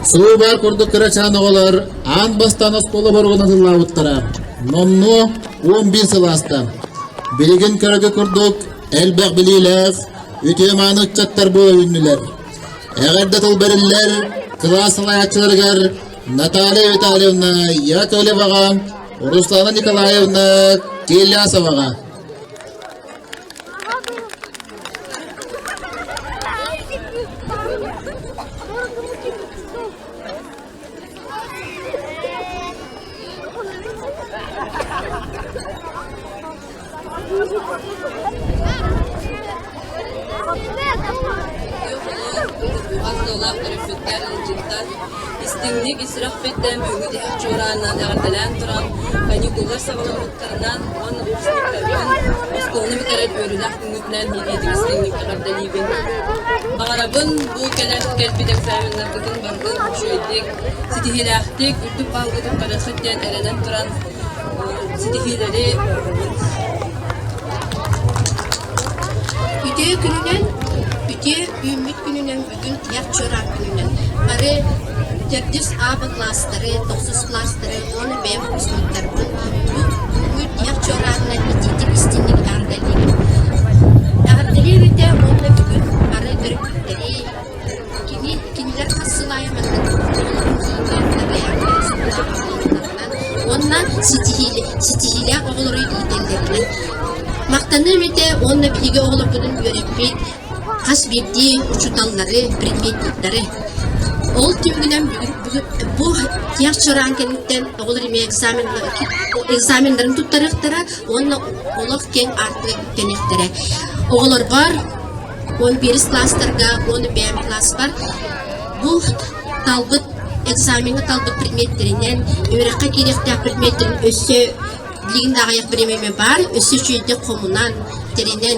B: Суубар курдук кырачан оголор ан бастан оскола боргона тыллабыттара. Номну 11 сыласта. Билигин көрөгө курдук элбек билилер, үтеманы чаттар бу үйнүлер. Эгерде тыл бериллер, класс лаячыларгар Наталья Витальевна Яковлевага, Руслана Николаевна Килясовага.
A: İstinlik israf betten büyüdü hep çoğrandan ağırdalan duran kanikular sağlamlıklarından onun üstünlüklerden Oskolunu bir kere bölüler günlükten hiledik istinlik ağırdalıyım. Ağarabın bu kadar kelpidek zahmenlerden bargın şöyledik. Sitihilahtik, ürdük bağlıdık karatfetten elenen duran sitihileri
L: Üde gününden, üde ümit gününden, bugün yak çorak gününden. Bari 400 A klasları, 900 klasları, 10 B kısmıklar bu. Bu yak çorakla bititik istinlik ağırdalık. Ağırdalık üde onunla bugün bari dörükleri, kiniler kasılayamadık. Ondan sitihile oğulları liderlerine. Maktanır bir de onunla bilgi oğullarının yönetmek, kas bildiği uçutalları, predmetlikleri. Ol tümünden bu yaş çoğrankenlikten oğulları egzamenlerini tuttarıklara, onunla olak gen artık denektere. Oğullar var, 11 класстарга, 10 класс бар. Бұл талбыт экзаменге талбыт предметтеринен өрөккө керектүү предметтерин өссө билигинде аяк биремеме бар, өссө чүйдө комунан теринен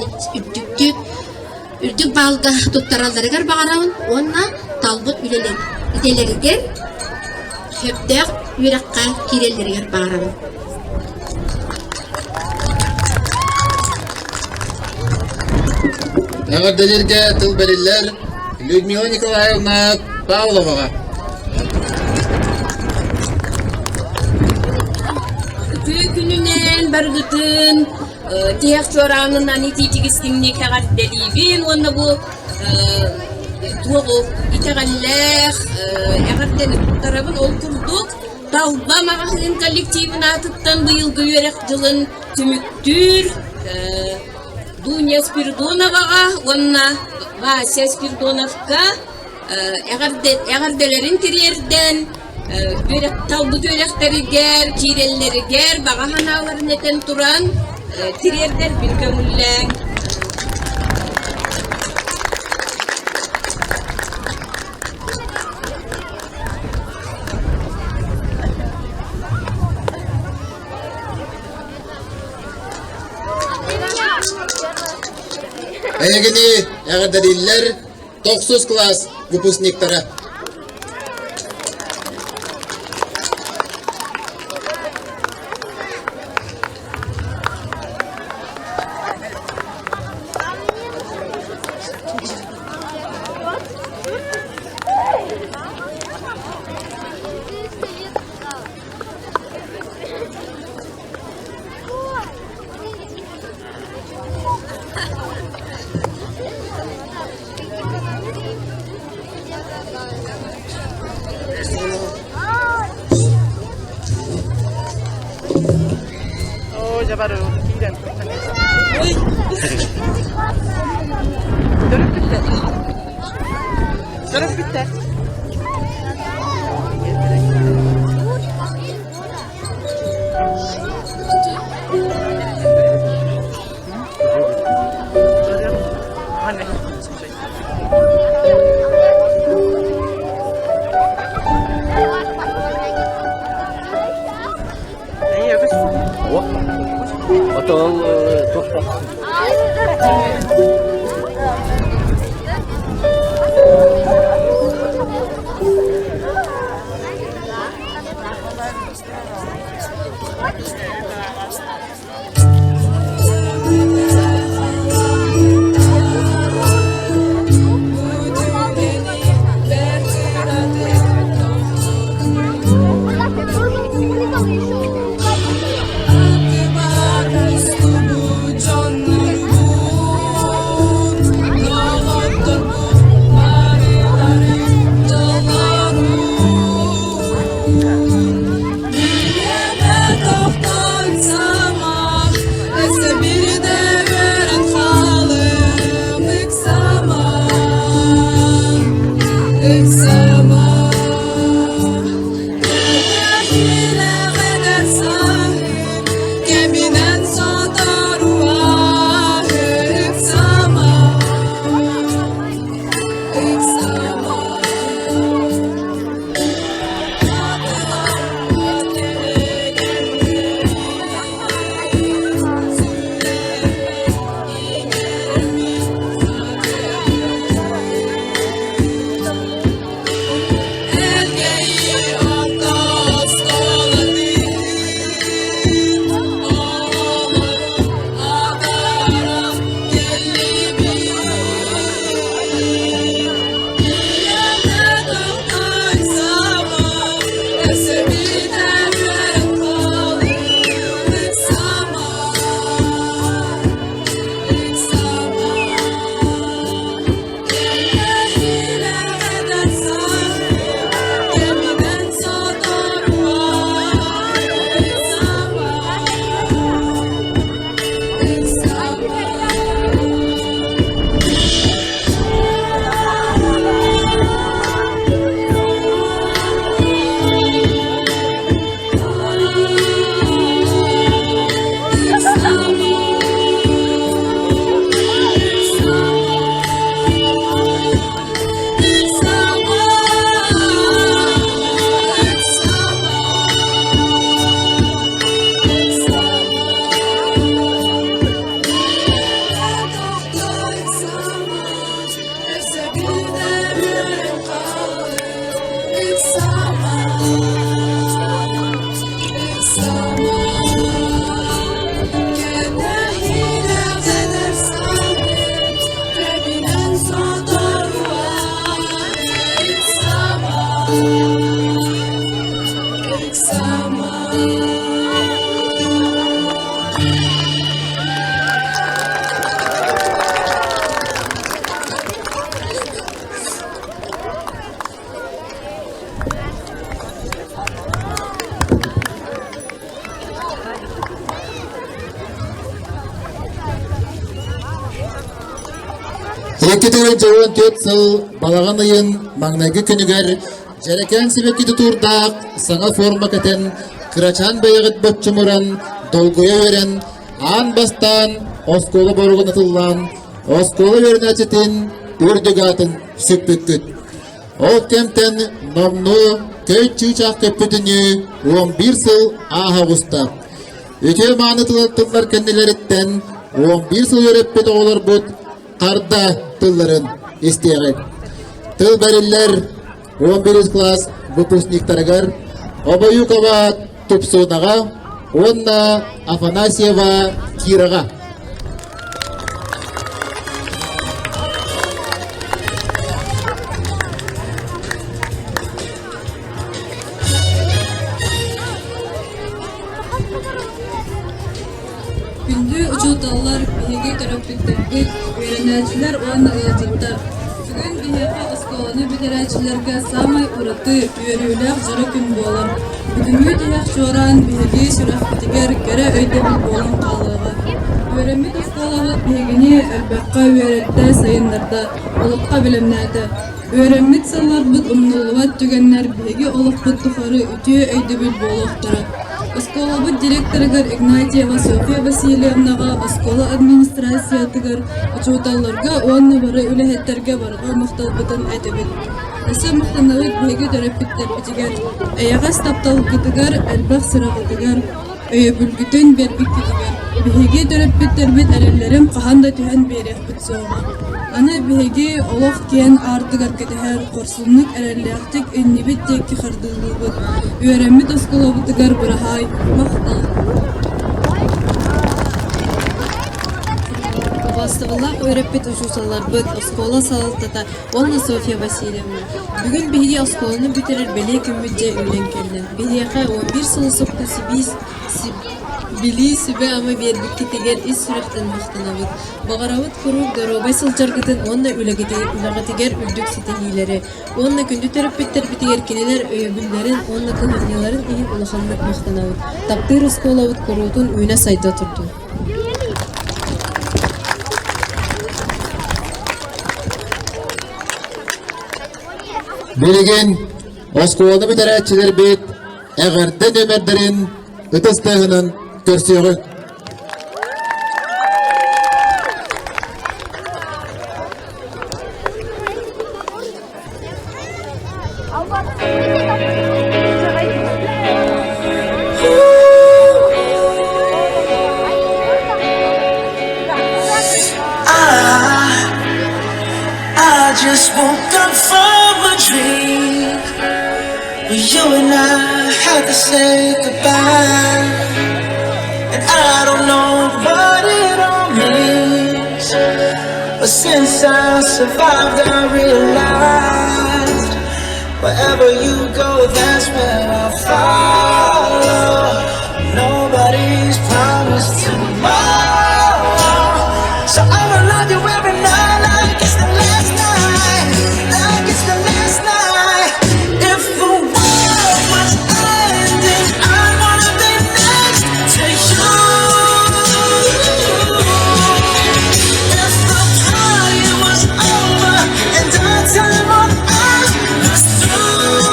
L: үрдүк балга туттаралдарыгар багарабын, онна талбыт үлелеригер хөптөк өрөккө кирелдеригер багарабын.
B: Әгәрделерге тыл бериллер Людмила Николаевна Павловага.
A: Күнүнен баргытын тияк чоранынан ититигистиңне кагардделибин, онна бу тугу итагаллах ягарден тарабын ол курдук талба магазин коллективин атыттан быйылгы өрөк жылын түмүктүр Дуня Спиридоновага, онна Вася Спиридоновка ягарделерин тирерден талбыт өрөктеригер, киреллеригер, багаханаларын этен туран тирердер бир көңүлләң.
B: Әйгені әгәрделер 9 класс выпускниктары.
I: Baru kiran. Dönüp bitti. Dönüp bitti. Anne. İyi kız. Atol tohta.
B: 2014 жыл балаған айын маңнайгы күнігер Жерекен себекиді турдақ саңа форма кәтен кырачан бәйгіт бөтчімұран долгуя верен ан бастан осколы борғын атылан осколы верен әчетін үрдігатын сөкпеккіт. Ол кемтен номну көй чучақ көппітіні 11 сыл аға ғуста. Өте маңы тылар кәннелеріттен 11 сыл өреппет оғылар бұд қарда тылларын істеғет. Тыл бәрілер 11 класс выпускниктарыгар Обаюкова Тупсунаға, Онна Афанасьева Кираға.
M: Күнді ұчылталар бейге төрөптіктірбіт, өйренәчілер оңна ұятыттар. Бүгін бейеқа ұсколаны бідерәчілерге самай ұрыты үйерілер жыры күн болым. Бүгінгі дейек жоран бейге сүрәқтігер кәрі өйді бұл болым қалығы. Өйремет ұсколағы бейгіне әлбәққа үйерілді сайындырды, олыққа білімнәді. Өйремет салар бұд ұмнылуат түгеннер бейге олық бұд тұқары үтіе өйді бұл болуқтыры. Осколабы директорыгар Игнатьева Софья Васильевнаға, оскола администрациятыгар учуталларга, онны бары үләһеттерге барга мақталбытын әтебет. Әсі мақтанавыт бейге төрәппіттер бітігер, әяға стапталгытыгар, әлбәқ сырағытыгар, өйе бүлгітін бербік кетігер. Бейге төрәппіттер бит әрелерім қағанда түйен берек біт соға. Аны бейге олық кен артыгар кетігер, қорсылынық әрелердік өннебет текке қардылығы. Үйеремет осколабытыгар бұрахай мақтал.
N: Бастығылақ өйреппет ұшусалар бұд оскола салалтата Онна Софья Васильевна. Бүгін бейде осколаны бүтерер бәле күмітте өлен келді. Бейдеқа 11 сылы соқты били сүбе ама бербік кетегер із сүректен мақтанабыд. Бағаравыд құруқ доробай сылжаргытын онна үлағатегер үлдік сетегейлері. Онна күнді төріппеттер бітегер кенелер өйебілдерін, онна кылғанеларын ең ұлықанлық мақтанабыд. Таптыр осколавыд құруғын үйіне сайда тұрды.
B: Береген осколаны бітәрәтчілер бет әғірді нөмердерін үтістігінің көрсеуі.
O: I just woke up from a dream where you and I had to say goodbye, and I don't know what it all means, but since I survived I realized wherever you go that's where I'll follow. Nobody's promised tomorrow, so I'ma love you every night like it's the last night, like it's the last night. If the world was ending, I wanna be next to you. If the party was over and our time on earth was through,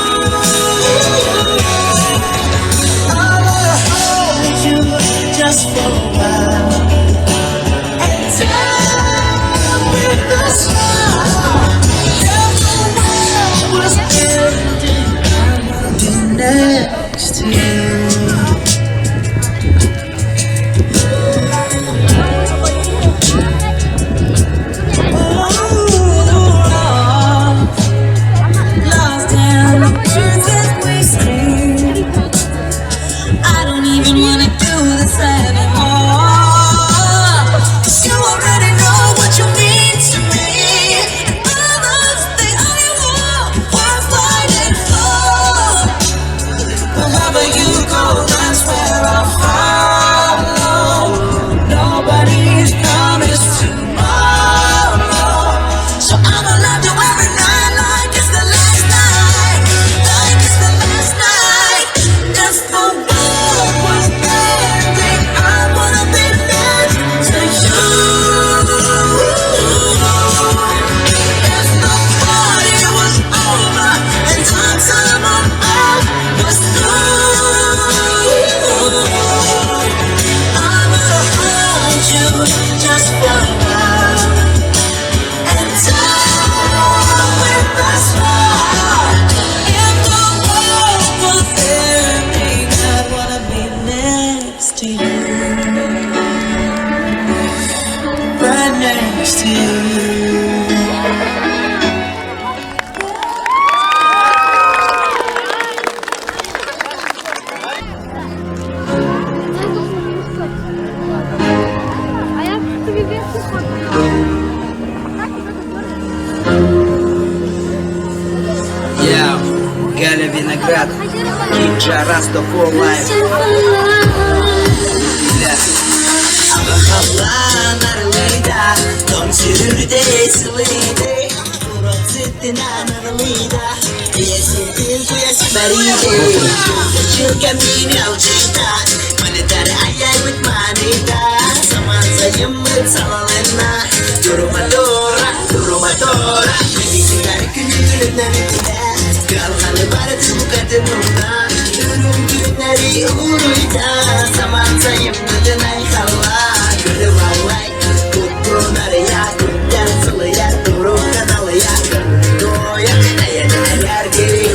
O: Галя Виноград, Кинча Растов Лайф. Allah'ın aralıyda Don sürüde sılıydı Kurot zıttın analıyda Yesin kuyası barıydı Çılkan beni alçıkta Manetara ayay with manita Saman sayımın salalına Duruma dora Bilgisayar kültüründen itine Kalhalı bana tukatın ona Durum günleri uğruyda Saman sayımın ay kalla Gülüvalay Kutlu naraya Günden sılıya Duru kanalıya Doya Ayar geri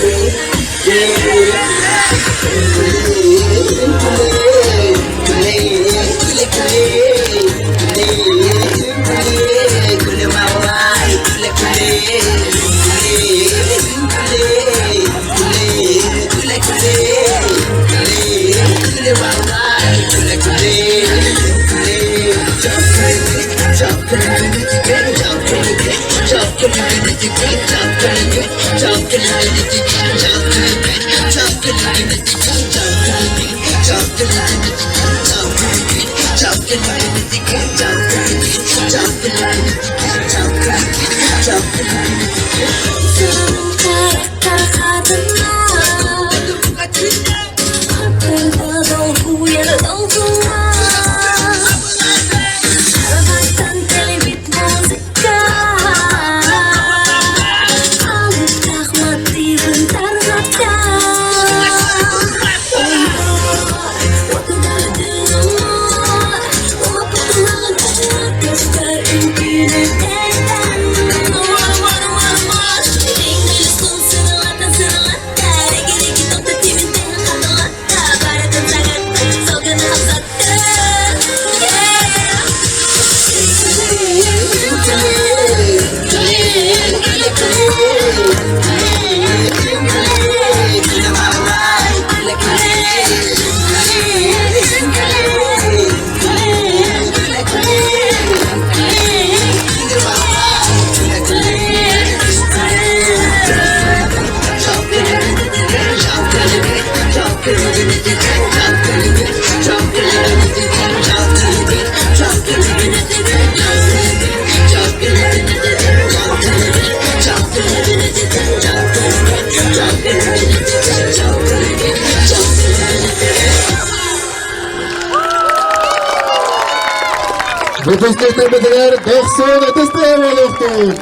B: Выпускниктер бітігер 90 болуқтың.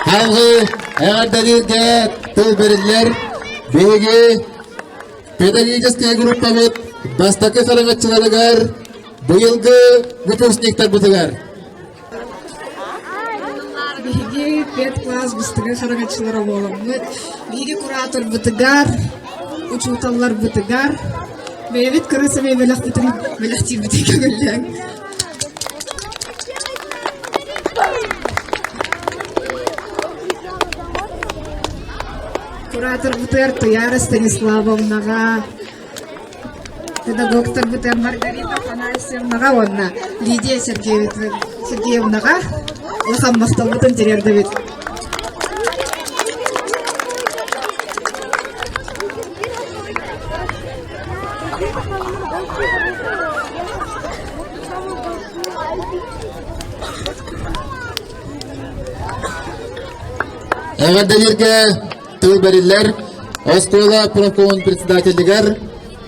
B: Халғы әғардалерге тыл берілер беге педагогическая группа бұд бастақы қараңатчыларығар бұйылғы выпускниктер бітігер.
D: Биги 5 класс быстыгы харагатчылары боламыт. Биги куратор бытыгар, учуталлар бытыгар. Бейбит кырысы бейбелах бытын белахти битеге гөлләң. Куратор бытыр Туяра Станиславовнага, педагогтар бытыр Маргарита Афанасьевнага, онна Лидия Сергеевнага, лахам мақтал бытын терерді бет.
B: Әғардалерге тыл берілер Оскола профкомын председательдігер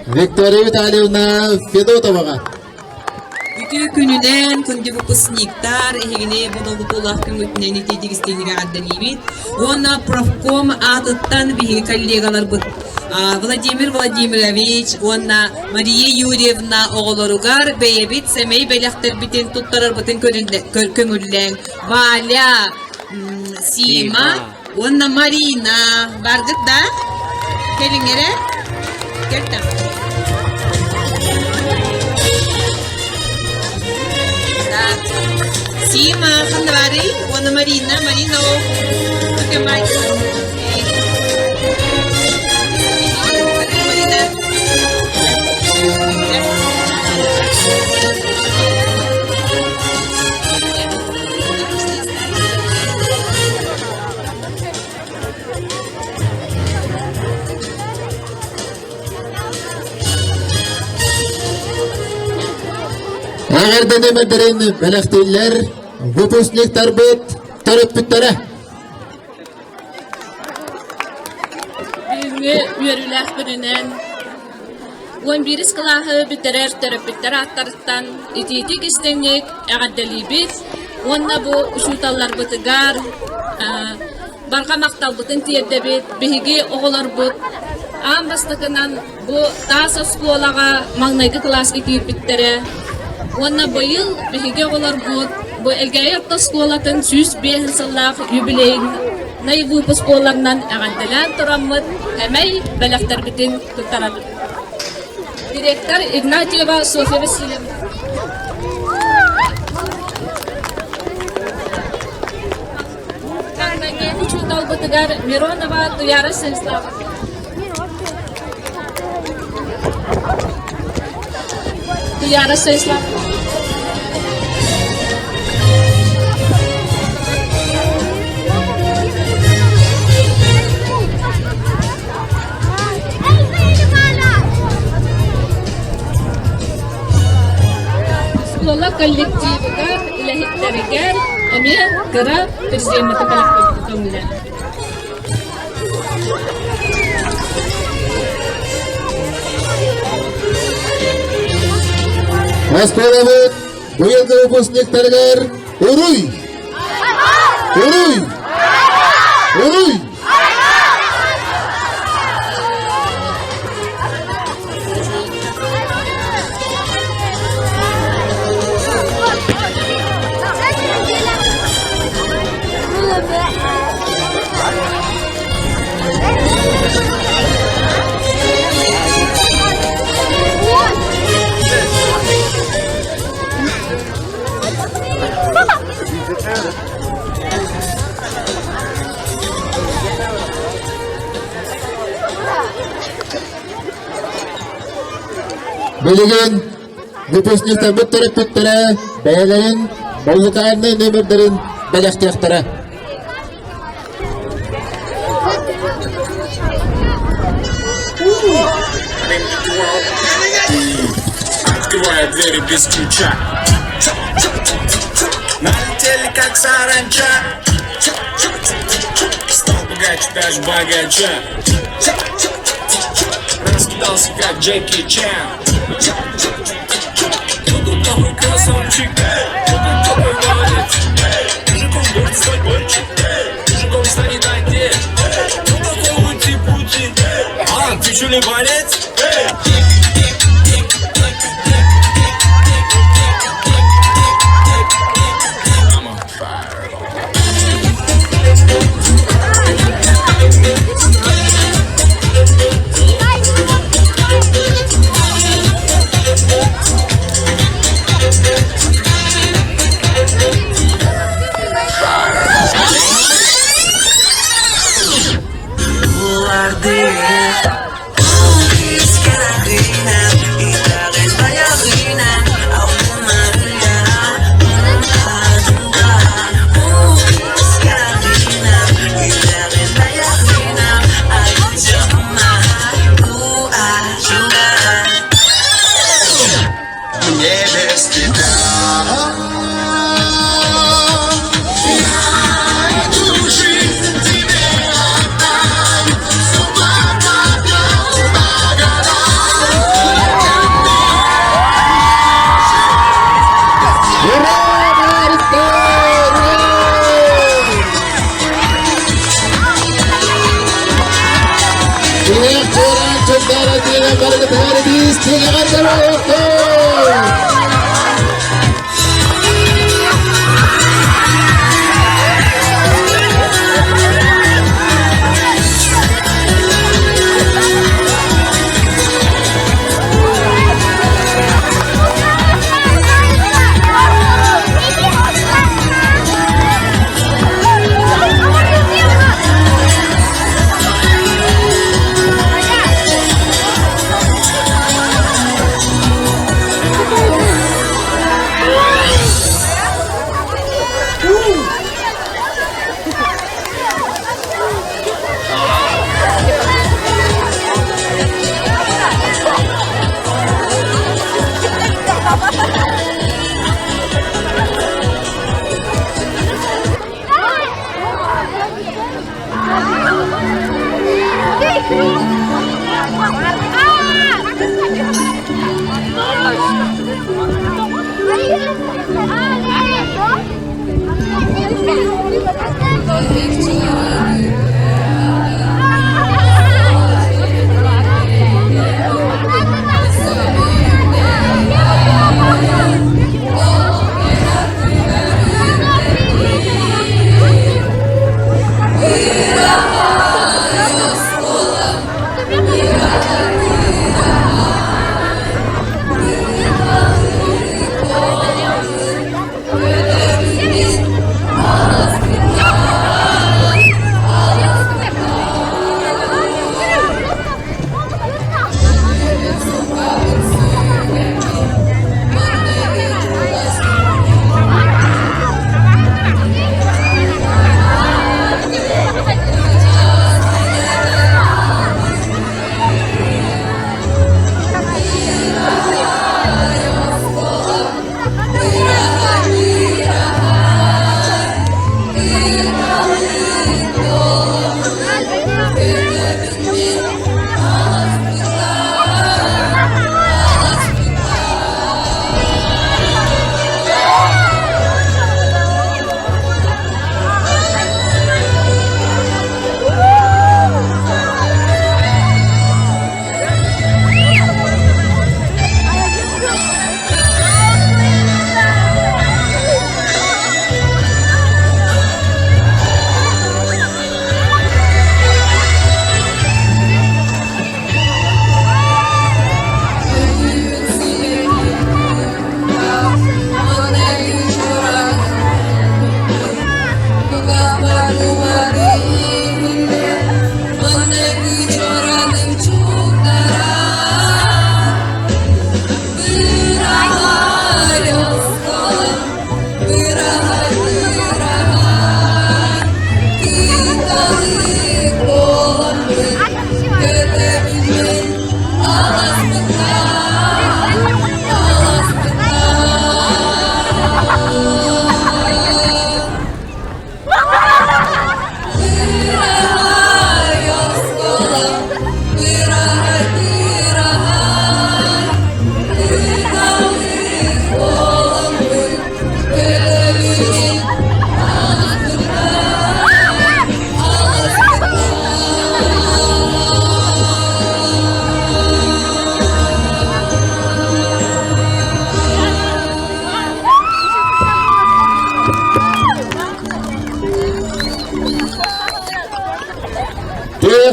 B: Виктория Витальевна Федотоваға.
A: Үтü күнүнен күнді выпускниктар эгене бололутулах күнгүтүнен итедигистениге аддалибит. Онна профком атыттан биги коллегалар бут. Владимир Владимирович, онна Мария Юрьевна оголоругар бейбит семей беляхтер битен туттарар бутын көңүллен. Валя, Сима, онна Марина баргыт да? Келиңере? Келтем. Сима, Хандвари, онна Марина, Оке майк.
B: Ağırdan emerderin belektiler, выпускниктар бит, törüp bittere.
P: Büyüğü üyerüler bürünen 11 kılahı bitirer törüp attarıttan ititik istenlik ağaddeli bit. Onna bu uşutallar bıtıgar, barga maktal bıtın tiyedde bit, bihigi oğular bıt. Ambastıkınan bu tasa skolaga magnayga klas itip bittere. Onna bu yıl bihigi oğular bıt. Bu elgayakta skolatın 105 sallak jubileyin nay bu skolarından ağaddelan turamıt hemey belaktar bitin tutarabit. Direktör Ignatieva Sofya Vasilyevna. Karnageni Чудал Батыгар Миронова Туяра Станислава. Туяра Станислава. Школа коллективыга үләһеттерегә әме кыра президенты коллективы.
B: Расколовод, bu yılda выпускниктаргар уруй! Уруй! Уруй! Bilgin выпускниктар бүттереп бүттере, бәяләрен, музыкаларны нөмерләрен беләктәктәре.
Q: Открываю двери без ключа. Налетели как саранча. Стал богаче, даже богача. Раскидался как Джеки Чан. Кто такой красавчик? Кто такой говорит? Мужиком будет стать больше. Мужиком станет одет. Кто такой ути-пути? А, ты что ли болеть?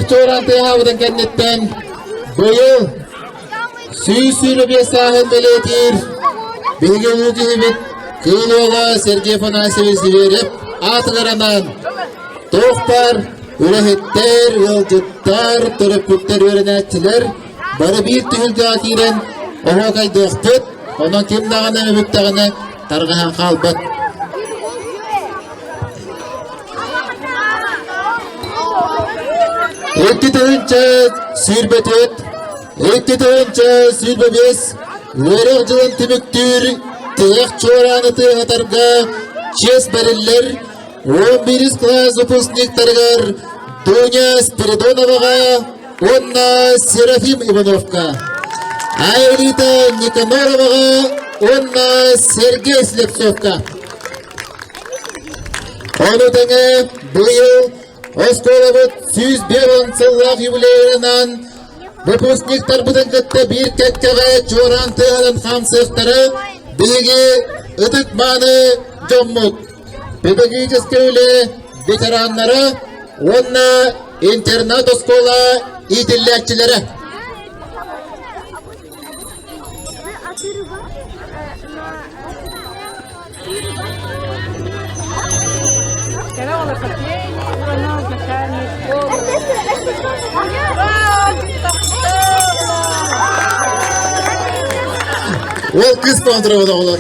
B: Çoran teyhavdan kennetten bıyıl süysülü bir sahın beletir bilgi ulucu hibit kıyılığa Sergey Afanasyevich'i verip atılarından tohtar, ürehetler, yolcutlar, töröpükler öğrenetçiler bari bir tühülge atiren oha kaydıqpıt onun kim dağına mübük dağına targahan kalbıt. Ekti tığınca sürbet öt, ekti tığınca sürbebes, örek жылын tümüktür, tığık çoğranı tığ atarga, çes beriller, 11 klas выпускниктаргар, Дуня Спиридоноваға, Онна Серафим Ивановқа, Айлита Никанороваға, Онна Сергей Слепцовқа. Onu таңы бұйыл Осколовыт 101 сыллақ юбилейінен выпускниктар бұдан кітті бір кәткіға жоранты алын хамсықтары білге ұтықманы жоммут. Педагогический ветеранлары, онна интернат оскола итилләтчілері. Ол кыз қондырып олар.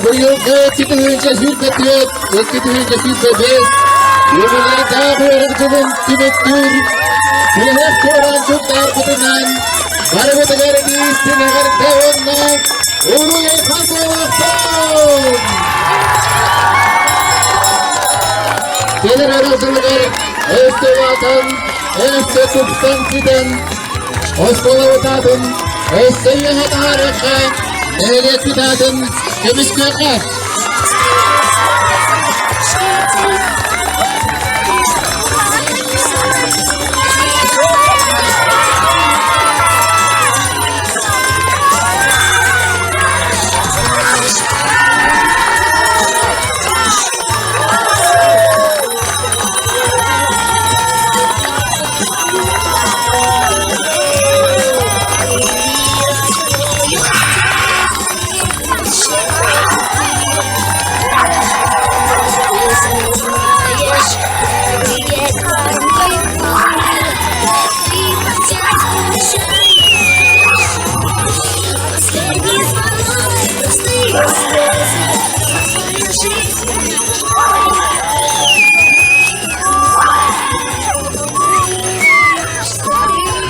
B: Bu yılғы титігінші сүрбетет, өткетігінші сүрбебес, юбилейді бұйрық жылын түбеттір, күлінек қоран жүктар бұтынан, Barbudalar iyistin ağırda onunla. Ulu yaykanlıktan. Gelir aracılıklar. Öste vatan. Öste tutsan giden. Oskola utadın. Öste yaha tarika. Nelet utadın. Kemiz köka.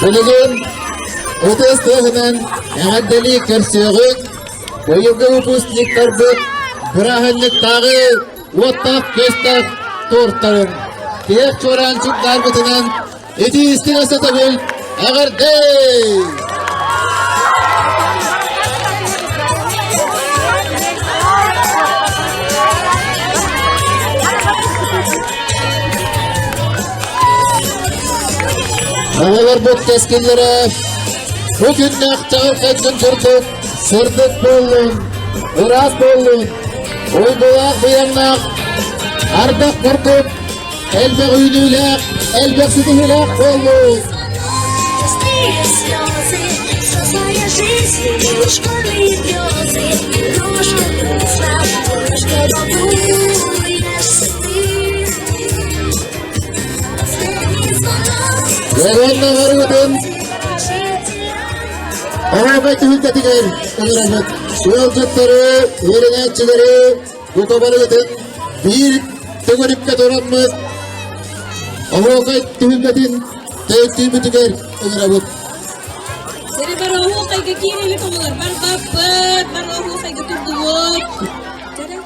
B: Bugün otuz toğunan ağaddali kersiyoğuk oyugu upusliktardı bırahanlıktağı ottaq köstaq tortarın tiyek çorancık darbıtınan eti istin asatabıl ağırday. Havalar bot keskinlere bugün nakçağır kaçın turduk sırdık bollun ıras bollun uydulak bıyanlak ardak kurduk elbek uydulak elbek sütühülak bollun
C: Своя жизнь, девушка грезы, игрушка грустна, игрушка волнуешься ты.
B: Yeğenle varudun Ahmet hüccetidir Ömürahmet Yolcutları, öğrenetçileri Yukabarıdın bir tügürüpke duranmız Ahmet hüccetin Tevki bütüger Ömürahmet
D: Jadi baru kayak gini kamu bar babat, baru kayak gitu buat. Jadi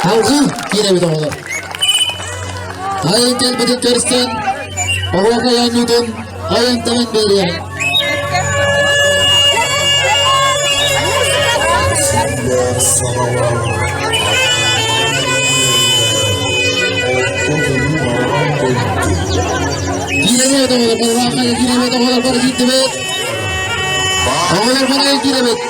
B: Halkı giremedi oğlum. Ayın gelmeden görürsen, oğlaka yanıyordun, ayın tamam veriyor. Giremedi oğlum, oğlakaya giremedi, oğlak bana gitti mi? Oğlak bana giremedi.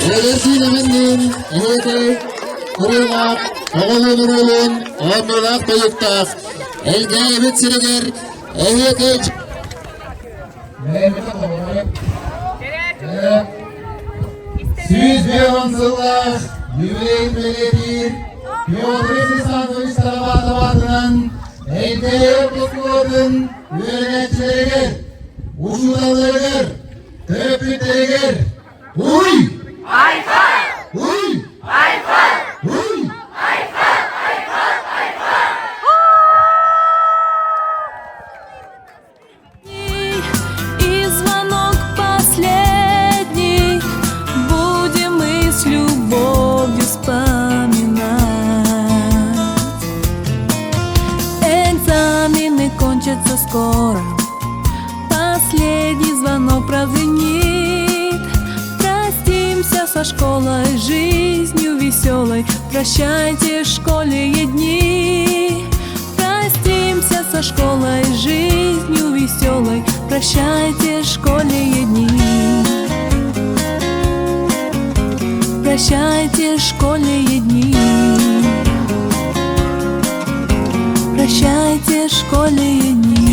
B: Gelirsin efendim, evet, kurulak, oğlun oğlun, onulak bayıktak, elge evet siriger, evet. Süz bir ansızlar, yüreğin belirtir, Piyodresi sandviç tarabatından, elge tutulurdun, yönetçileriger, uçudalarıger, tereppütleriger, uy! Ayfa! Uy! Ayfa! Uy! Ayfa! Ayfa! Ayfa!
R: И звонок последний будем мы с любовью вспоминать. Экзамены кончатся скоро, последний звонок прозвенит. Простимся со школой, жизнью веселой, прощайте школьные дни. Простимся со школой, жизнью веселой, прощайте школьные дни. Прощайте школьные дни. Прощайте школьные дни.